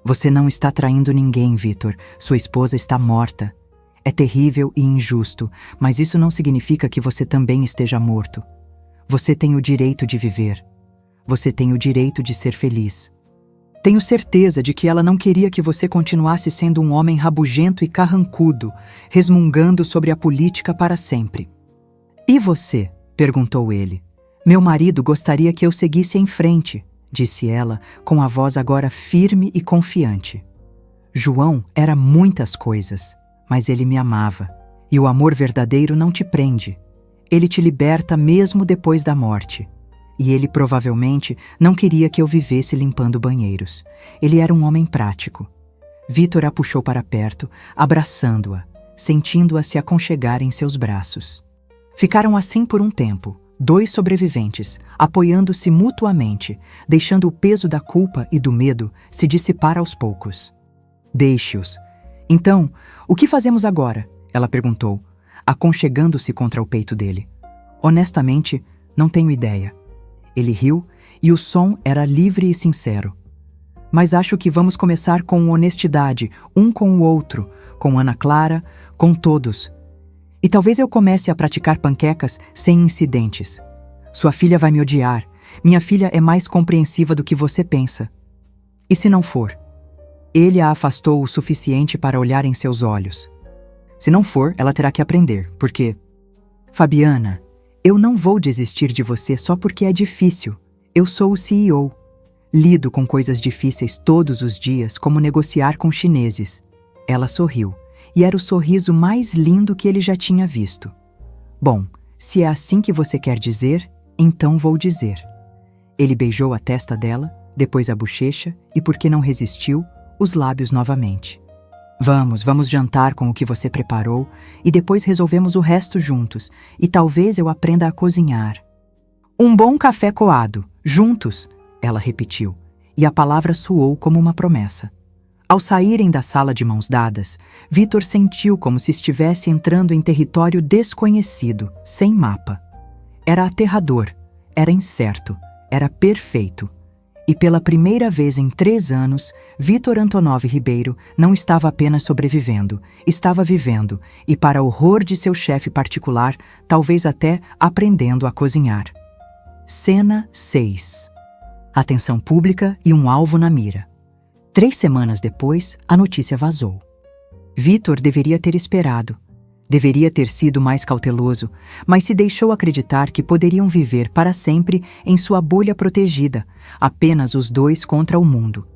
Você não está traindo ninguém, Vitor. Sua esposa está morta. É terrível e injusto, mas isso não significa que você também esteja morto. Você tem o direito de viver. Você tem o direito de ser feliz. Tenho certeza de que ela não queria que você continuasse sendo um homem rabugento e carrancudo, resmungando sobre a política para sempre. E você? Perguntou ele. Meu marido gostaria que eu seguisse em frente, disse ela, com a voz agora firme e confiante. João era muitas coisas, mas ele me amava, e o amor verdadeiro não te prende. Ele te liberta mesmo depois da morte. E ele provavelmente não queria que eu vivesse limpando banheiros. Ele era um homem prático. Vitor a puxou para perto, abraçando-a, sentindo-a se aconchegar em seus braços. Ficaram assim por um tempo, dois sobreviventes, apoiando-se mutuamente, deixando o peso da culpa e do medo se dissipar aos poucos. Deixe-os. Então, o que fazemos agora? Ela perguntou, aconchegando-se contra o peito dele. Honestamente, não tenho ideia. Ele riu e o som era livre e sincero. Mas acho que vamos começar com honestidade, um com o outro, com Ana Clara, com todos. E talvez eu comece a praticar panquecas sem incidentes. Sua filha vai me odiar. Minha filha é mais compreensiva do que você pensa. E se não for? Ele a afastou o suficiente para olhar em seus olhos. Se não for, ela terá que aprender, porque... Fabiana, eu não vou desistir de você só porque é difícil. Eu sou o CEO. Lido com coisas difíceis todos os dias, como negociar com chineses. Ela sorriu, e era o sorriso mais lindo que ele já tinha visto. Bom, se é assim que você quer dizer, então vou dizer. Ele beijou a testa dela, depois a bochecha e, porque não resistiu, os lábios novamente. Vamos jantar com o que você preparou e depois resolvemos o resto juntos, e talvez eu aprenda a cozinhar. Um bom café coado, juntos, ela repetiu, e a palavra soou como uma promessa. Ao saírem da sala de mãos dadas, Vitor sentiu como se estivesse entrando em território desconhecido, sem mapa. Era aterrador, era incerto, era perfeito. E pela primeira vez em 3 anos, Vitor Antonov Ribeiro não estava apenas sobrevivendo, estava vivendo, e para horror de seu chefe particular, talvez até aprendendo a cozinhar. Cena 6. Atenção pública e um alvo na mira. 3 semanas depois, a notícia vazou. Vitor deveria ter esperado. Deveria ter sido mais cauteloso, mas se deixou acreditar que poderiam viver para sempre em sua bolha protegida, apenas os dois contra o mundo.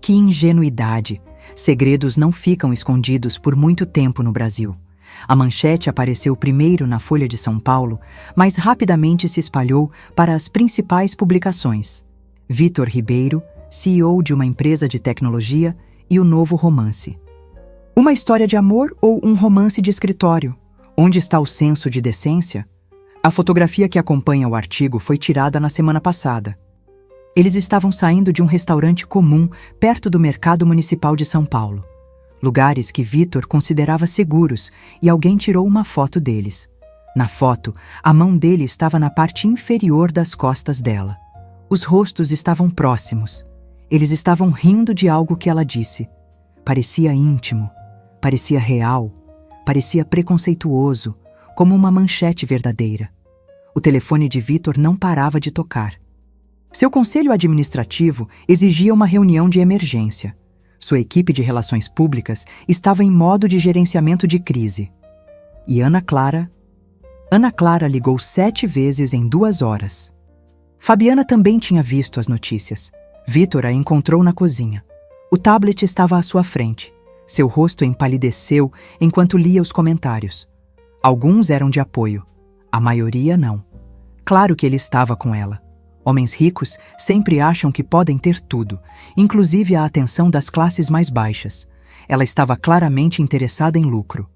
Que ingenuidade! Segredos não ficam escondidos por muito tempo no Brasil. A manchete apareceu primeiro na Folha de São Paulo, mas rapidamente se espalhou para as principais publicações. Vitor Ribeiro, CEO de uma empresa de tecnologia, e o novo romance. Uma história de amor ou um romance de escritório? Onde está o senso de decência? A fotografia que acompanha o artigo foi tirada na semana passada. Eles estavam saindo de um restaurante comum perto do Mercado Municipal de São Paulo. Lugares que Vitor considerava seguros, e alguém tirou uma foto deles. Na foto, a mão dele estava na parte inferior das costas dela. Os rostos estavam próximos. Eles estavam rindo de algo que ela disse. Parecia íntimo. Parecia real, parecia preconceituoso, como uma manchete verdadeira. O telefone de Vitor não parava de tocar. Seu conselho administrativo exigia uma reunião de emergência. Sua equipe de relações públicas estava em modo de gerenciamento de crise. E Ana Clara ligou 7 vezes em 2 horas. Fabiana também tinha visto as notícias. Vitor a encontrou na cozinha. O tablet estava à sua frente. Seu rosto empalideceu enquanto lia os comentários. Alguns eram de apoio, a maioria não. Claro que ele estava com ela. Homens ricos sempre acham que podem ter tudo, inclusive a atenção das classes mais baixas. Ela estava claramente interessada em lucro.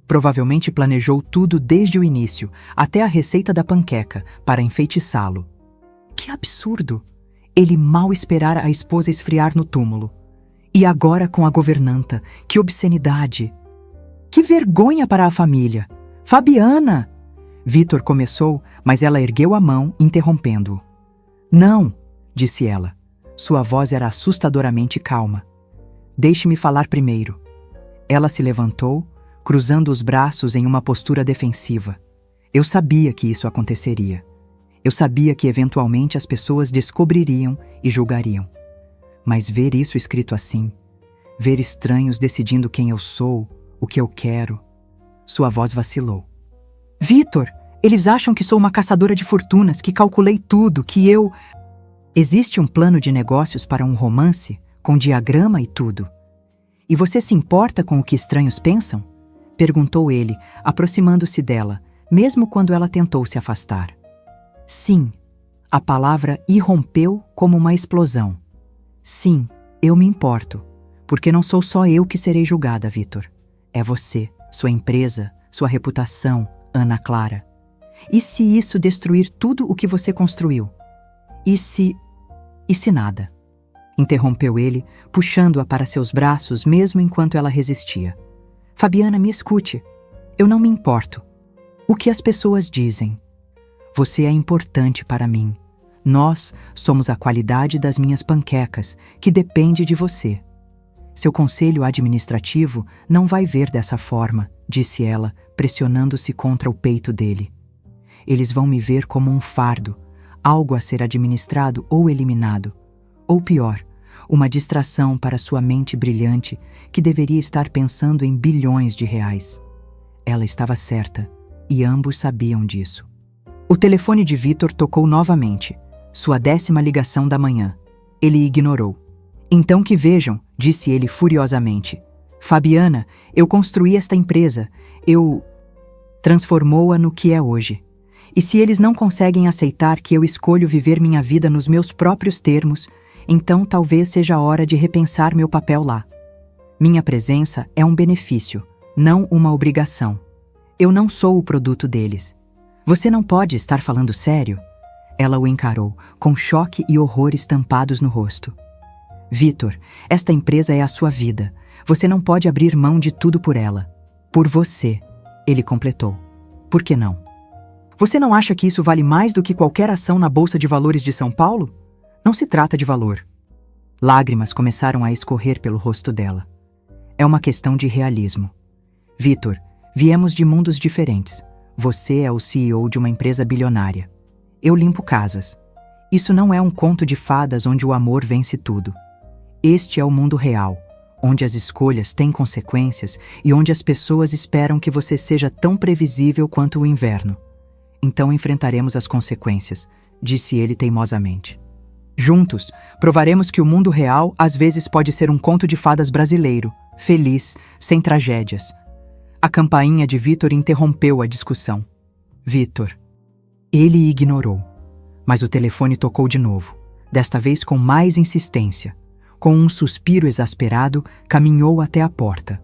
Provavelmente planejou tudo desde o início, até a receita da panqueca, para enfeitiçá-lo. Que absurdo! Ele mal esperara a esposa esfriar no túmulo. E agora com a governanta, que obscenidade! Que vergonha para a família! Fabiana! Vitor começou, mas ela ergueu a mão, interrompendo-o. Não, disse ela. Sua voz era assustadoramente calma. Deixe-me falar primeiro. Ela se levantou, cruzando os braços em uma postura defensiva. Eu sabia que isso aconteceria. Eu sabia que eventualmente as pessoas descobririam e julgariam. Mas ver isso escrito assim, ver estranhos decidindo quem eu sou, o que eu quero... Sua voz vacilou. Vitor, eles acham que sou uma caçadora de fortunas, que calculei tudo, que eu... Existe um plano de negócios para um romance, com diagrama e tudo. E você se importa com o que estranhos pensam? Perguntou ele, aproximando-se dela, mesmo quando ela tentou se afastar. Sim, a palavra irrompeu como uma explosão. Sim, eu me importo, porque não sou só eu que serei julgada, Vitor. É você, sua empresa, sua reputação, Ana Clara. E se isso destruir tudo o que você construiu? E se nada? Interrompeu ele, puxando-a para seus braços mesmo enquanto ela resistia. Fabiana, me escute. Eu não me importo. O que as pessoas dizem? Você é importante para mim. Nós somos a qualidade das minhas panquecas, que depende de você. Seu conselho administrativo não vai ver dessa forma, disse ela, pressionando-se contra o peito dele. Eles vão me ver como um fardo, algo a ser administrado ou eliminado. Ou pior, uma distração para sua mente brilhante que deveria estar pensando em bilhões de reais. Ela estava certa, e ambos sabiam disso. O telefone de Vitor tocou novamente, sua 10ª ligação da manhã. Ele ignorou. Então que vejam, disse ele furiosamente. Fabiana, eu construí esta empresa. Eu transformou-a no que é hoje. E se eles não conseguem aceitar que eu escolho viver minha vida nos meus próprios termos, então talvez seja a hora de repensar meu papel lá. Minha presença é um benefício, não uma obrigação. Eu não sou o produto deles. Você não pode estar falando sério? Ela o encarou, com choque e horror estampados no rosto. Vitor, esta empresa é a sua vida. Você não pode abrir mão de tudo por ela. Por você, ele completou. Por que não? Você não acha que isso vale mais do que qualquer ação na Bolsa de Valores de São Paulo? Não se trata de valor. Lágrimas começaram a escorrer pelo rosto dela. É uma questão de realismo. Vitor, viemos de mundos diferentes. Você é o CEO de uma empresa bilionária. Eu limpo casas. Isso não é um conto de fadas onde o amor vence tudo. Este é o mundo real, onde as escolhas têm consequências e onde as pessoas esperam que você seja tão previsível quanto o inverno. Então enfrentaremos as consequências, disse ele teimosamente. Juntos, provaremos que o mundo real às vezes pode ser um conto de fadas brasileiro, feliz, sem tragédias. A campainha de Vitor interrompeu a discussão. Vitor. Ele ignorou, mas o telefone tocou de novo, desta vez com mais insistência. Com um suspiro exasperado, caminhou até a porta.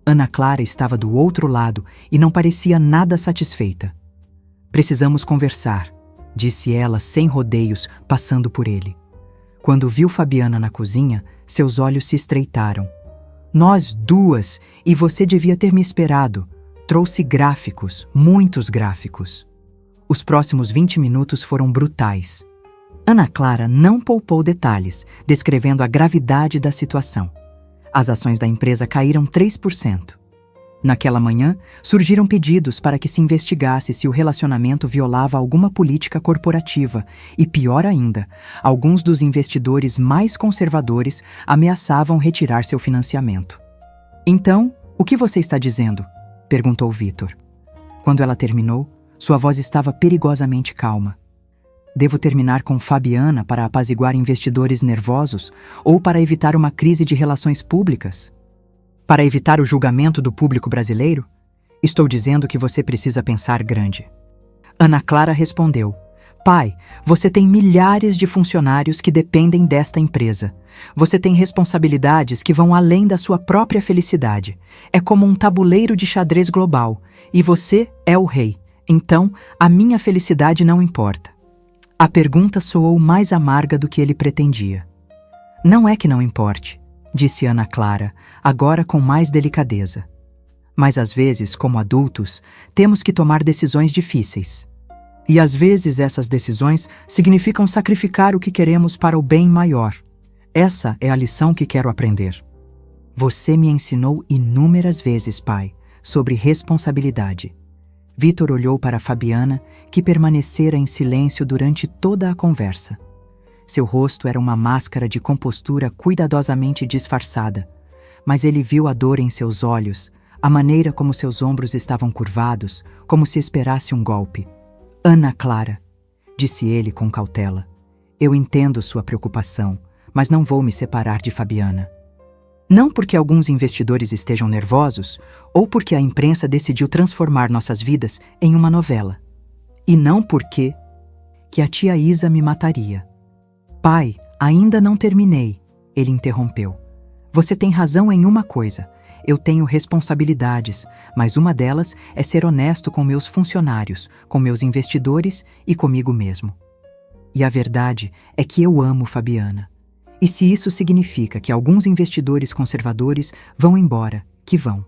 Ana Clara estava do outro lado e não parecia nada satisfeita. Precisamos conversar, disse ela sem rodeios, passando por ele. Quando viu Fabiana na cozinha, seus olhos se estreitaram. Nós duas, e você devia ter me esperado. Trouxe gráficos, muitos gráficos. Os próximos 20 minutos foram brutais. Ana Clara não poupou detalhes, descrevendo a gravidade da situação. As ações da empresa caíram 3%. Naquela manhã, surgiram pedidos para que se investigasse se o relacionamento violava alguma política corporativa e, pior ainda, alguns dos investidores mais conservadores ameaçavam retirar seu financiamento. Então, o que você está dizendo? Perguntou Vitor. Quando ela terminou, sua voz estava perigosamente calma. Devo terminar com Fabiana para apaziguar investidores nervosos ou para evitar uma crise de relações públicas? Para evitar o julgamento do público brasileiro? Estou dizendo que você precisa pensar grande. Ana Clara respondeu. Pai, você tem milhares de funcionários que dependem desta empresa. Você tem responsabilidades que vão além da sua própria felicidade. É como um tabuleiro de xadrez global. E você é o rei. Então, a minha felicidade não importa. A pergunta soou mais amarga do que ele pretendia. Não é que não importe, disse Ana Clara, agora com mais delicadeza. Mas às vezes, como adultos, temos que tomar decisões difíceis. E às vezes essas decisões significam sacrificar o que queremos para o bem maior. Essa é a lição que quero aprender. Você me ensinou inúmeras vezes, pai, sobre responsabilidade. Vitor olhou para Fabiana, que permanecera em silêncio durante toda a conversa. Seu rosto era uma máscara de compostura cuidadosamente disfarçada, mas ele viu a dor em seus olhos, a maneira como seus ombros estavam curvados, como se esperasse um golpe. Ana Clara, disse ele com cautela, eu entendo sua preocupação, mas não vou me separar de Fabiana. Não porque alguns investidores estejam nervosos, ou porque a imprensa decidiu transformar nossas vidas em uma novela. E não porque que a tia Isa me mataria. Pai, ainda não terminei, ele interrompeu. Você tem razão em uma coisa. Eu tenho responsabilidades, mas uma delas é ser honesto com meus funcionários, com meus investidores e comigo mesmo. E a verdade é que eu amo Fabiana. E se isso significa que alguns investidores conservadores vão embora, que vão.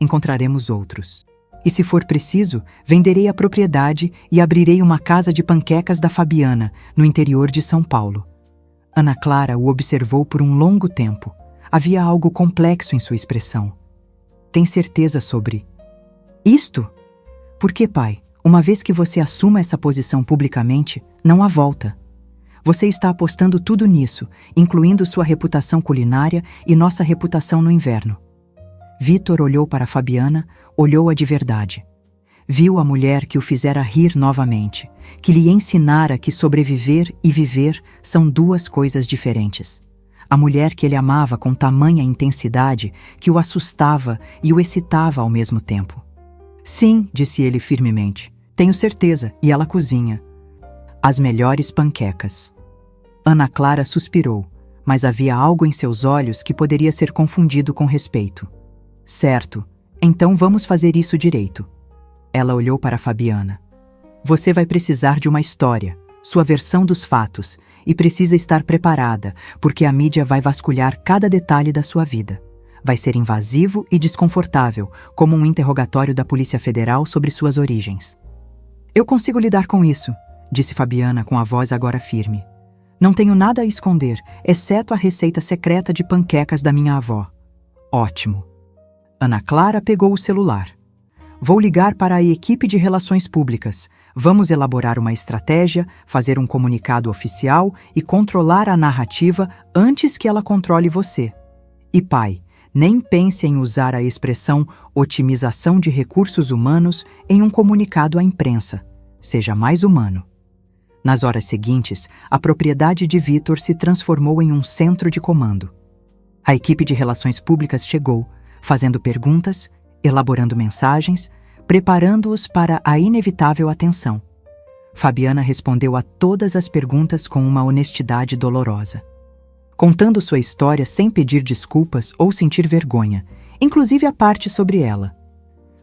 Encontraremos outros. E se for preciso, venderei a propriedade e abrirei uma casa de panquecas da Fabiana, no interior de São Paulo. Ana Clara o observou por um longo tempo. Havia algo complexo em sua expressão. Tem certeza sobre isto? Por que, pai, uma vez que você assuma essa posição publicamente, não há volta? Você está apostando tudo nisso, incluindo sua reputação culinária e nossa reputação no inverno. Vitor olhou para Fabiana, olhou-a de verdade. Viu a mulher que o fizera rir novamente, que lhe ensinara que sobreviver e viver são duas coisas diferentes. A mulher que ele amava com tamanha intensidade que o assustava e o excitava ao mesmo tempo. Sim, disse ele firmemente, tenho certeza, e ela cozinha as melhores panquecas. Ana Clara suspirou, mas havia algo em seus olhos que poderia ser confundido com respeito. Certo, então vamos fazer isso direito. Ela olhou para Fabiana. Você vai precisar de uma história, sua versão dos fatos, e precisa estar preparada, porque a mídia vai vasculhar cada detalhe da sua vida. Vai ser invasivo e desconfortável, como um interrogatório da Polícia Federal sobre suas origens. Eu consigo lidar com isso, disse Fabiana com a voz agora firme. Não tenho nada a esconder, exceto a receita secreta de panquecas da minha avó. Ótimo. Ana Clara pegou o celular. Vou ligar para a equipe de relações públicas. Vamos elaborar uma estratégia, fazer um comunicado oficial e controlar a narrativa antes que ela controle você. E pai, nem pense em usar a expressão otimização de recursos humanos em um comunicado à imprensa. Seja mais humano. Nas horas seguintes, a propriedade de Vítor se transformou em um centro de comando. A equipe de relações públicas chegou, fazendo perguntas, elaborando mensagens, preparando-os para a inevitável atenção. Fabiana respondeu a todas as perguntas com uma honestidade dolorosa, contando sua história sem pedir desculpas ou sentir vergonha, inclusive a parte sobre ela.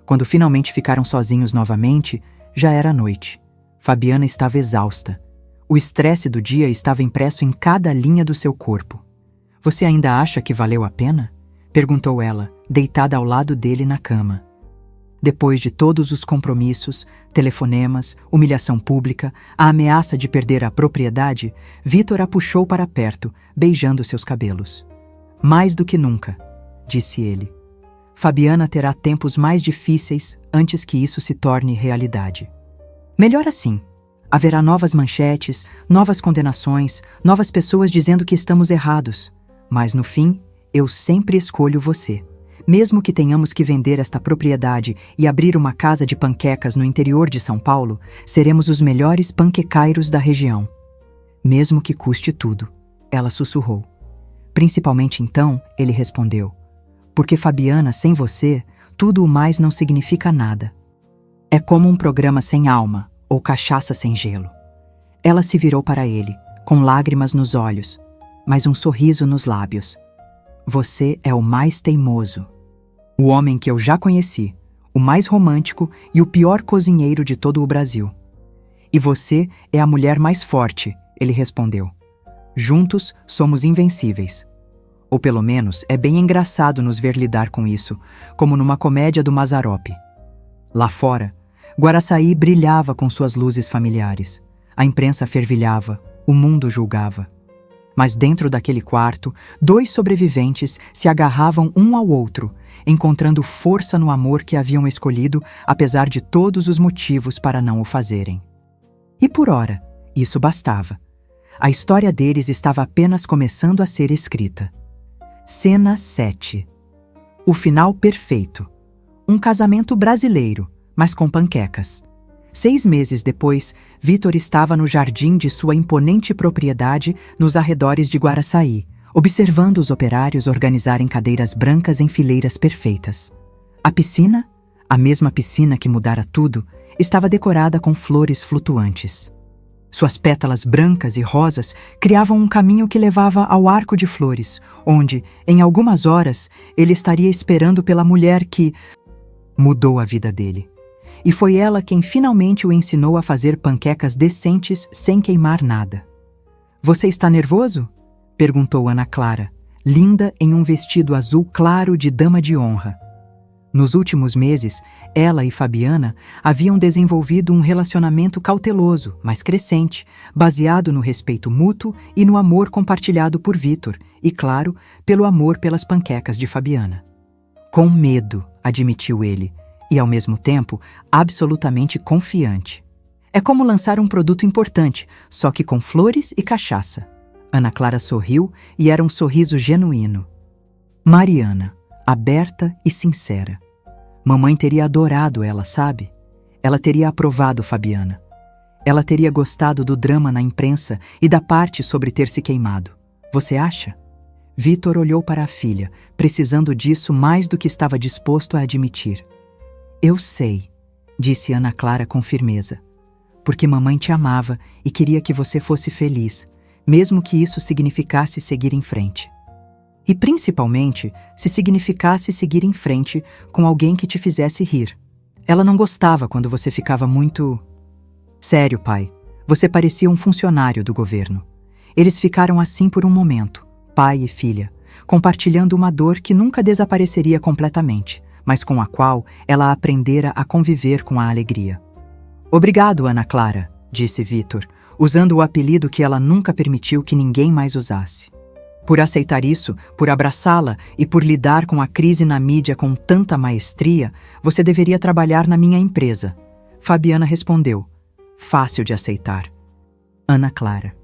Quando finalmente ficaram sozinhos novamente, já era noite. Fabiana estava exausta. O estresse do dia estava impresso em cada linha do seu corpo. Você ainda acha que valeu a pena? Perguntou ela, deitada ao lado dele na cama. Depois de todos os compromissos, telefonemas, humilhação pública, a ameaça de perder a propriedade, Vítor a puxou para perto, beijando seus cabelos. Mais do que nunca, disse ele. Fabiana terá tempos mais difíceis antes que isso se torne realidade. Melhor assim. Haverá novas manchetes, novas condenações, novas pessoas dizendo que estamos errados. Mas no fim, eu sempre escolho você. Mesmo que tenhamos que vender esta propriedade e abrir uma casa de panquecas no interior de São Paulo, seremos os melhores panquecairos da região. Mesmo que custe tudo, ela sussurrou. Principalmente então, ele respondeu. Porque Fabiana, sem você, tudo o mais não significa nada. É como um programa sem alma, ou cachaça sem gelo. Ela se virou para ele, com lágrimas nos olhos, mas um sorriso nos lábios. Você é o mais teimoso. O homem que eu já conheci, o mais romântico e o pior cozinheiro de todo o Brasil. E você é a mulher mais forte, ele respondeu. Juntos somos invencíveis. Ou pelo menos é bem engraçado nos ver lidar com isso, como numa comédia do Mazzaropi. Lá fora, Guaraçaí brilhava com suas luzes familiares. A imprensa fervilhava, o mundo julgava. Mas dentro daquele quarto, 2 sobreviventes se agarravam um ao outro, encontrando força no amor que haviam escolhido, apesar de todos os motivos para não o fazerem. E por ora, isso bastava. A história deles estava apenas começando a ser escrita. Cena 7. O final perfeito. Um casamento brasileiro, mas com panquecas. 6 meses depois, Vítor estava no jardim de sua imponente propriedade nos arredores de Guaraçaí, observando os operários organizarem cadeiras brancas em fileiras perfeitas. A piscina, a mesma piscina que mudara tudo, estava decorada com flores flutuantes. Suas pétalas brancas e rosas criavam um caminho que levava ao arco de flores, onde, em algumas horas, ele estaria esperando pela mulher que mudou a vida dele. E foi ela quem finalmente o ensinou a fazer panquecas decentes sem queimar nada. Você está nervoso? Perguntou Ana Clara, linda em um vestido azul claro de dama de honra. Nos últimos meses, ela e Fabiana haviam desenvolvido um relacionamento cauteloso, mas crescente, baseado no respeito mútuo e no amor compartilhado por Vítor e, claro, pelo amor pelas panquecas de Fabiana. Com medo, admitiu ele, e, ao mesmo tempo, absolutamente confiante. É como lançar um produto importante, só que com flores e cachaça. Ana Clara sorriu e era um sorriso genuíno. Mariana, aberta e sincera. Mamãe teria adorado ela, sabe? Ela teria aprovado Fabiana. Ela teria gostado do drama na imprensa e da parte sobre ter se queimado. Você acha? Vitor olhou para a filha, precisando disso mais do que estava disposto a admitir. Eu sei, disse Ana Clara com firmeza. Porque mamãe te amava e queria que você fosse feliz, mesmo que isso significasse seguir em frente. E principalmente se significasse seguir em frente com alguém que te fizesse rir. Ela não gostava quando você ficava muito... Sério, pai, você parecia um funcionário do governo. Eles ficaram assim por um momento, pai e filha, compartilhando uma dor que nunca desapareceria completamente, mas com a qual ela aprendera a conviver com a alegria. Obrigado, Ana Clara, disse Vitor, usando o apelido que ela nunca permitiu que ninguém mais usasse. Por aceitar isso, por abraçá-la e por lidar com a crise na mídia com tanta maestria, você deveria trabalhar na minha empresa. Fabiana respondeu. Fácil de aceitar. Ana Clara.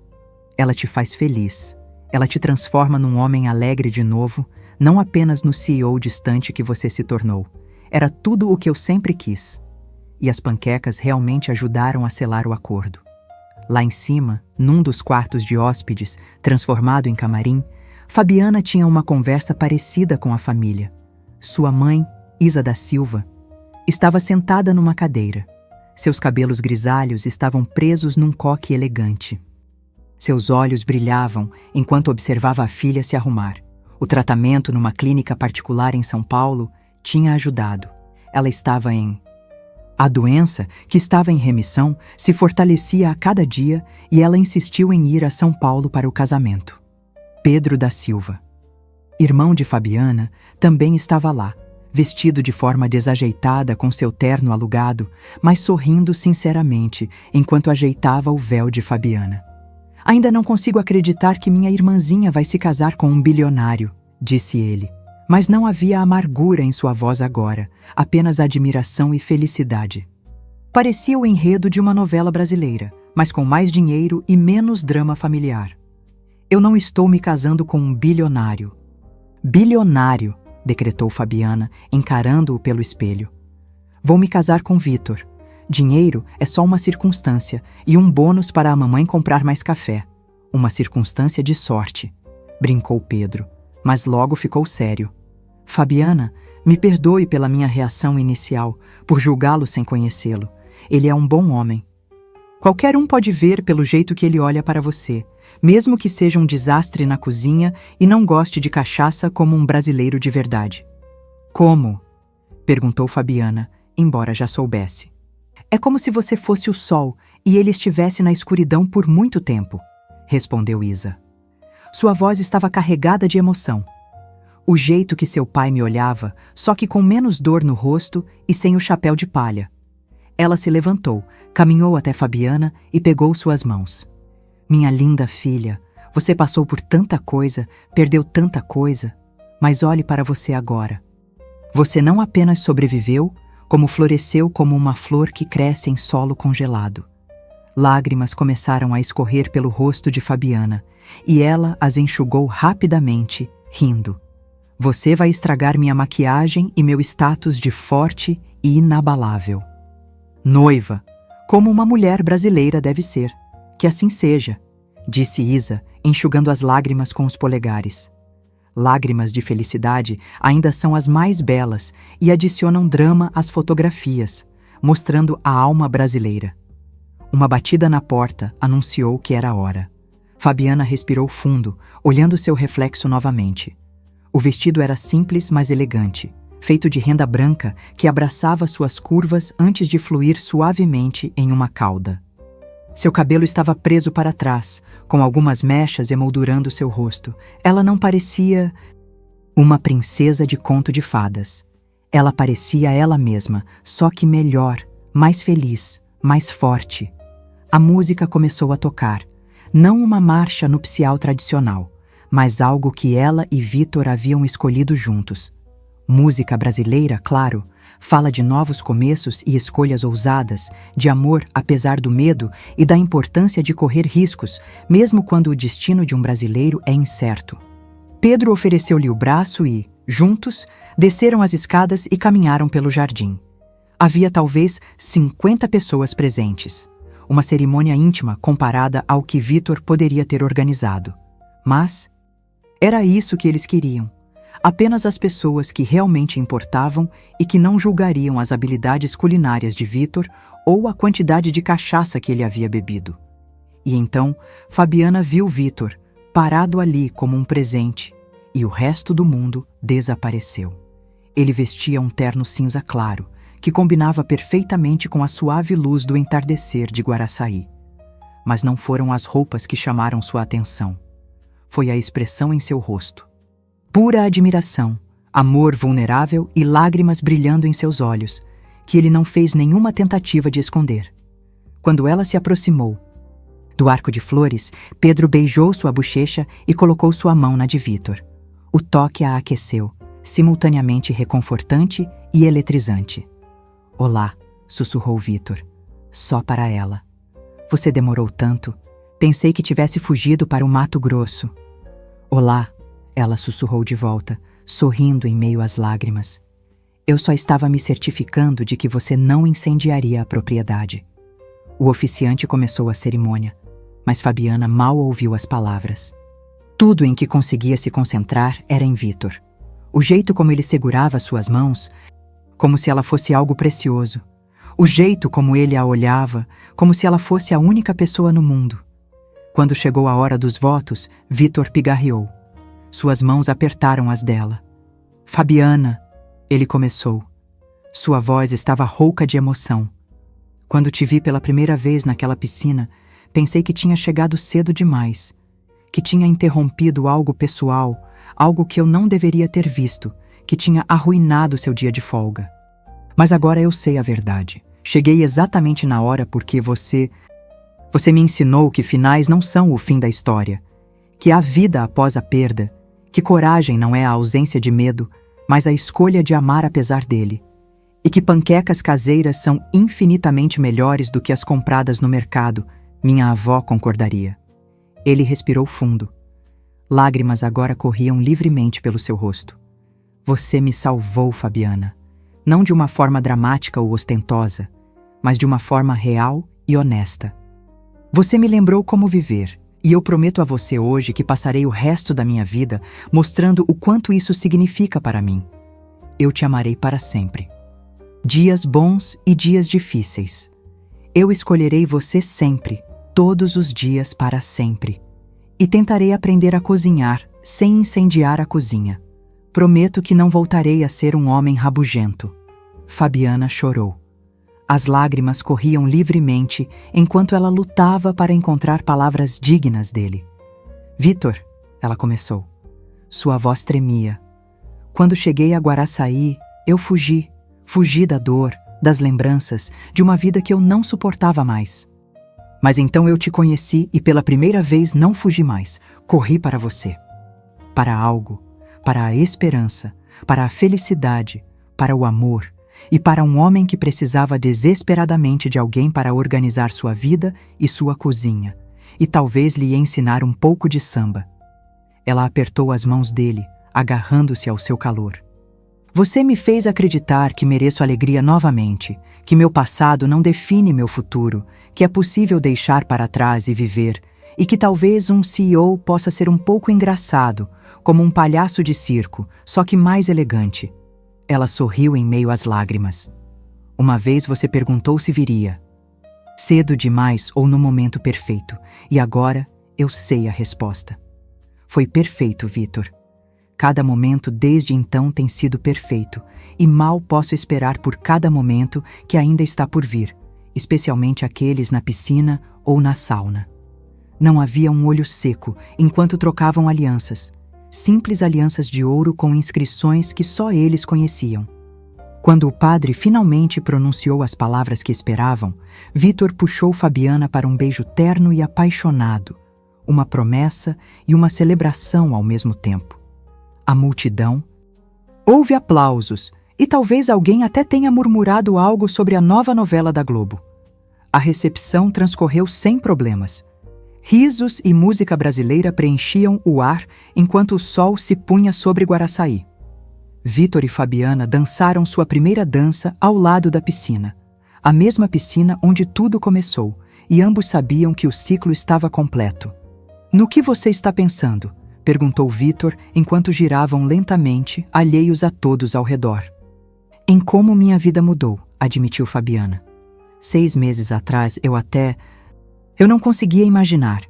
Ela te faz feliz. Ela te transforma num homem alegre de novo, não apenas no CEO distante que você se tornou. Era tudo o que eu sempre quis. E as panquecas realmente ajudaram a selar o acordo. Lá em cima, num dos quartos de hóspedes, transformado em camarim, Fabiana tinha uma conversa parecida com a família. Sua mãe, Isa da Silva, estava sentada numa cadeira. Seus cabelos grisalhos estavam presos num coque elegante. Seus olhos brilhavam enquanto observava a filha se arrumar. O tratamento numa clínica particular em São Paulo tinha ajudado. Ela estava em... A doença, que estava em remissão, se fortalecia a cada dia e ela insistiu em ir a São Paulo para o casamento. Pedro da Silva, irmão de Fabiana, também estava lá, vestido de forma desajeitada com seu terno alugado, mas sorrindo sinceramente enquanto ajeitava o véu de Fabiana. Ainda não consigo acreditar que minha irmãzinha vai se casar com um bilionário, disse ele. Mas não havia amargura em sua voz agora, apenas admiração e felicidade. Parecia o enredo de uma novela brasileira, mas com mais dinheiro e menos drama familiar. Eu não estou me casando com um bilionário. Bilionário, decretou Fabiana, encarando-o pelo espelho. Vou me casar com Vitor. Dinheiro é só uma circunstância e um bônus para a mamãe comprar mais café. Uma circunstância de sorte, brincou Pedro, mas logo ficou sério. Fabiana, me perdoe pela minha reação inicial, por julgá-lo sem conhecê-lo. Ele é um bom homem. Qualquer um pode ver pelo jeito que ele olha para você, mesmo que seja um desastre na cozinha e não goste de cachaça como um brasileiro de verdade. Como? Perguntou Fabiana, embora já soubesse. É como se você fosse o sol e ele estivesse na escuridão por muito tempo, respondeu Isa. Sua voz estava carregada de emoção. O jeito que seu pai me olhava, só que com menos dor no rosto e sem o chapéu de palha. Ela se levantou, caminhou até Fabiana e pegou suas mãos. Minha linda filha, você passou por tanta coisa, perdeu tanta coisa, mas olhe para você agora. Você não apenas sobreviveu, como floresceu como uma flor que cresce em solo congelado. Lágrimas começaram a escorrer pelo rosto de Fabiana, e ela as enxugou rapidamente, rindo. Você vai estragar minha maquiagem e meu status de forte e inabalável. Noiva, como uma mulher brasileira deve ser. Que assim seja, disse Isa, enxugando as lágrimas com os polegares. Lágrimas de felicidade ainda são as mais belas e adicionam drama às fotografias, mostrando a alma brasileira. Uma batida na porta anunciou que era a hora. Fabiana respirou fundo, olhando seu reflexo novamente. O vestido era simples, mas elegante, feito de renda branca que abraçava suas curvas antes de fluir suavemente em uma cauda. Seu cabelo estava preso para trás, com algumas mechas emoldurando seu rosto. Ela não parecia uma princesa de conto de fadas. Ela parecia ela mesma, só que melhor, mais feliz, mais forte. A música começou a tocar, não uma marcha nupcial tradicional, mas algo que ela e Vitor haviam escolhido juntos. Música brasileira, claro, fala de novos começos e escolhas ousadas, de amor apesar do medo e da importância de correr riscos, mesmo quando o destino de um brasileiro é incerto. Pedro ofereceu-lhe o braço e, juntos, desceram as escadas e caminharam pelo jardim. Havia talvez 50 pessoas presentes. Uma cerimônia íntima comparada ao que Vitor poderia ter organizado. Mas era isso que eles queriam. Apenas as pessoas que realmente importavam e que não julgariam as habilidades culinárias de Vitor ou a quantidade de cachaça que ele havia bebido. E então, Fabiana viu Vitor parado ali como um presente, e o resto do mundo desapareceu. Ele vestia um terno cinza claro, que combinava perfeitamente com a suave luz do entardecer de Guaraçaí. Mas não foram as roupas que chamaram sua atenção. Foi a expressão em seu rosto. Pura admiração, amor vulnerável e lágrimas brilhando em seus olhos, que ele não fez nenhuma tentativa de esconder. Quando ela se aproximou do arco de flores, Pedro beijou sua bochecha e colocou sua mão na de Vitor. O toque a aqueceu, simultaneamente reconfortante e eletrizante. Olá, sussurrou Vitor, só para ela. Você demorou tanto. Pensei que tivesse fugido para o Mato Grosso. Olá, ela sussurrou de volta, sorrindo em meio às lágrimas. Eu só estava me certificando de que você não incendiaria a propriedade. O oficiante começou a cerimônia, mas Fabiana mal ouviu as palavras. Tudo em que conseguia se concentrar era em Vitor. O jeito como ele segurava suas mãos, como se ela fosse algo precioso. O jeito como ele a olhava, como se ela fosse a única pessoa no mundo. Quando chegou a hora dos votos, Vitor pigarreou. Suas mãos apertaram as dela. Fabiana, ele começou. Sua voz estava rouca de emoção. Quando te vi pela primeira vez naquela piscina, pensei que tinha chegado cedo demais, que tinha interrompido algo pessoal, algo que eu não deveria ter visto, que tinha arruinado seu dia de folga. Mas agora eu sei a verdade. Cheguei exatamente na hora porque você me ensinou que finais não são o fim da história, que há vida após a perda, que coragem não é a ausência de medo, mas a escolha de amar apesar dele, e que panquecas caseiras são infinitamente melhores do que as compradas no mercado. Minha avó concordaria. Ele respirou fundo. Lágrimas agora corriam livremente pelo seu rosto. Você me salvou, Fabiana. Não de uma forma dramática ou ostentosa, mas de uma forma real e honesta. Você me lembrou como viver, e eu prometo a você hoje que passarei o resto da minha vida mostrando o quanto isso significa para mim. Eu te amarei para sempre. Dias bons e dias difíceis. Eu escolherei você sempre, todos os dias para sempre. E tentarei aprender a cozinhar sem incendiar a cozinha. Prometo que não voltarei a ser um homem rabugento. Fabiana chorou. As lágrimas corriam livremente enquanto ela lutava para encontrar palavras dignas dele. Vitor, ela começou. Sua voz tremia. Quando cheguei a Guaraçaí, eu fugi. Fugi da dor, das lembranças, de uma vida que eu não suportava mais. Mas então eu te conheci e pela primeira vez não fugi mais. Corri para você. Para algo, para a esperança, para a felicidade, para o amor e para um homem que precisava desesperadamente de alguém para organizar sua vida e sua cozinha, e talvez lhe ensinar um pouco de samba. Ela apertou as mãos dele, agarrando-se ao seu calor. Você me fez acreditar que mereço alegria novamente, que meu passado não define meu futuro, que é possível deixar para trás e viver, e que talvez um CEO possa ser um pouco engraçado, como um palhaço de circo, só que mais elegante. Ela sorriu em meio às lágrimas. Uma vez você perguntou se viria. Cedo demais ou no momento perfeito, e agora eu sei a resposta. Foi perfeito, Vitor. Cada momento desde então tem sido perfeito, e mal posso esperar por cada momento que ainda está por vir, especialmente aqueles na piscina ou na sauna. Não havia um olho seco enquanto trocavam alianças, simples alianças de ouro com inscrições que só eles conheciam. Quando o padre finalmente pronunciou as palavras que esperavam, Vitor puxou Fabiana para um beijo terno e apaixonado, uma promessa e uma celebração ao mesmo tempo. A multidão. Houve aplausos, e talvez alguém até tenha murmurado algo sobre a nova novela da Globo. A recepção transcorreu sem problemas. Risos e música brasileira preenchiam o ar enquanto o sol se punha sobre Guaraçaí. Vitor e Fabiana dançaram sua primeira dança ao lado da piscina, a mesma piscina onde tudo começou, e ambos sabiam que o ciclo estava completo. "No que você está pensando?", perguntou Vitor enquanto giravam lentamente, alheios a todos ao redor. "Em como minha vida mudou", admitiu Fabiana. 6 meses atrás eu não conseguia imaginar.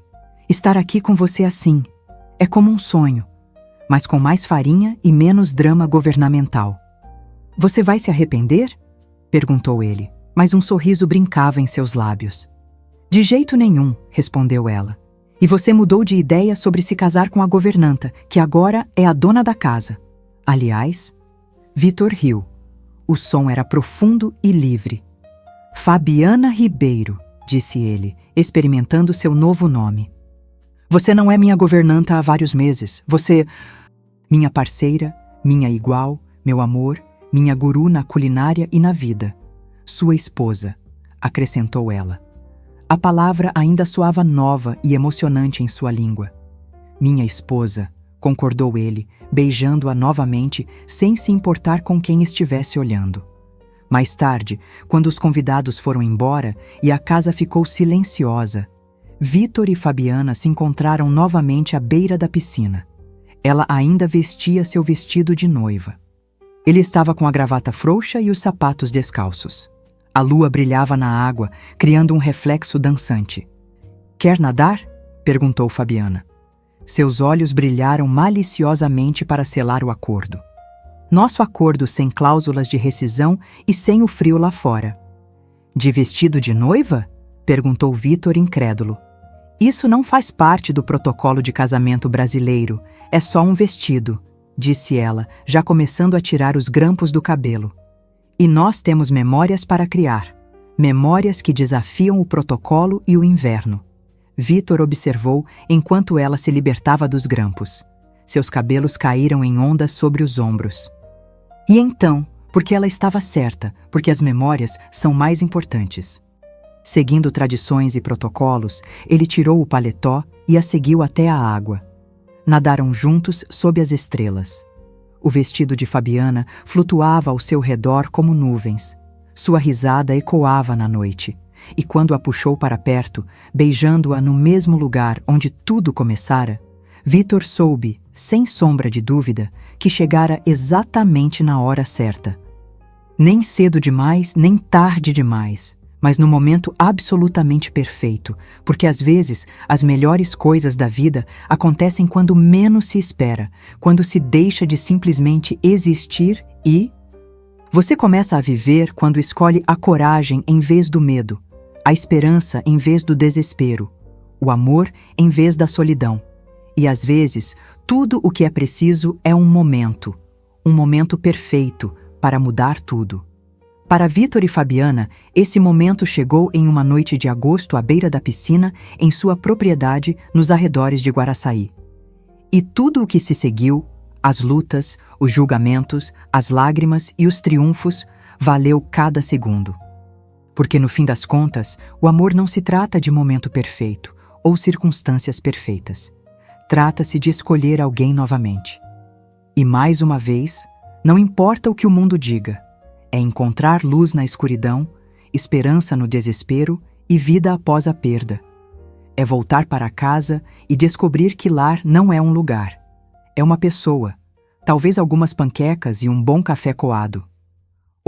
Estar aqui com você assim. É como um sonho, mas com mais farinha e menos drama governamental." "Você vai se arrepender?", perguntou ele, mas um sorriso brincava em seus lábios. "De jeito nenhum", respondeu ela. "E você mudou de ideia sobre se casar com a governanta, que agora é a dona da casa. Aliás..." Vitor riu. O som era profundo e livre. "Fabiana Ribeiro", disse ele, experimentando seu novo nome. "Você não é minha governanta há vários meses. Você... minha parceira, minha igual, meu amor, minha guru na culinária e na vida. Sua esposa", acrescentou ela. A palavra ainda soava nova e emocionante em sua língua. "Minha esposa", concordou ele, beijando-a novamente, sem se importar com quem estivesse olhando. Mais tarde, quando os convidados foram embora e a casa ficou silenciosa, Vitor e Fabiana se encontraram novamente à beira da piscina. Ela ainda vestia seu vestido de noiva. Ele estava com a gravata frouxa e os sapatos descalços. A lua brilhava na água, criando um reflexo dançante. "Quer nadar?", perguntou Fabiana. Seus olhos brilharam maliciosamente para selar o acordo. Nosso acordo sem cláusulas de rescisão e sem o frio lá fora. "De vestido de noiva?", perguntou Vitor incrédulo. "Isso não faz parte do protocolo de casamento brasileiro. É só um vestido", disse ela, já começando a tirar os grampos do cabelo. "E nós temos memórias para criar. Memórias que desafiam o protocolo e o inverno." Vitor observou enquanto ela se libertava dos grampos. Seus cabelos caíram em ondas sobre os ombros. E então, porque ela estava certa, porque as memórias são mais importantes. Seguindo tradições e protocolos, ele tirou o paletó e a seguiu até a água. Nadaram juntos sob as estrelas. O vestido de Fabiana flutuava ao seu redor como nuvens. Sua risada ecoava na noite. E quando a puxou para perto, beijando-a no mesmo lugar onde tudo começara, Vitor soube, sem sombra de dúvida, que chegara exatamente na hora certa. Nem cedo demais, nem tarde demais, mas no momento absolutamente perfeito, porque às vezes as melhores coisas da vida acontecem quando menos se espera, quando se deixa de simplesmente existir e... Você começa a viver quando escolhe a coragem em vez do medo, a esperança em vez do desespero, o amor em vez da solidão. E às vezes, tudo o que é preciso é um momento perfeito para mudar tudo. Para Vitor e Fabiana, esse momento chegou em uma noite de agosto à beira da piscina, em sua propriedade nos arredores de Guaraçaí. E tudo o que se seguiu, as lutas, os julgamentos, as lágrimas e os triunfos, valeu cada segundo. Porque no fim das contas, o amor não se trata de momento perfeito ou circunstâncias perfeitas. Trata-se de escolher alguém novamente. E mais uma vez, não importa o que o mundo diga, é encontrar luz na escuridão, esperança no desespero e vida após a perda. É voltar para casa e descobrir que lar não é um lugar. É uma pessoa, talvez algumas panquecas e um bom café coado.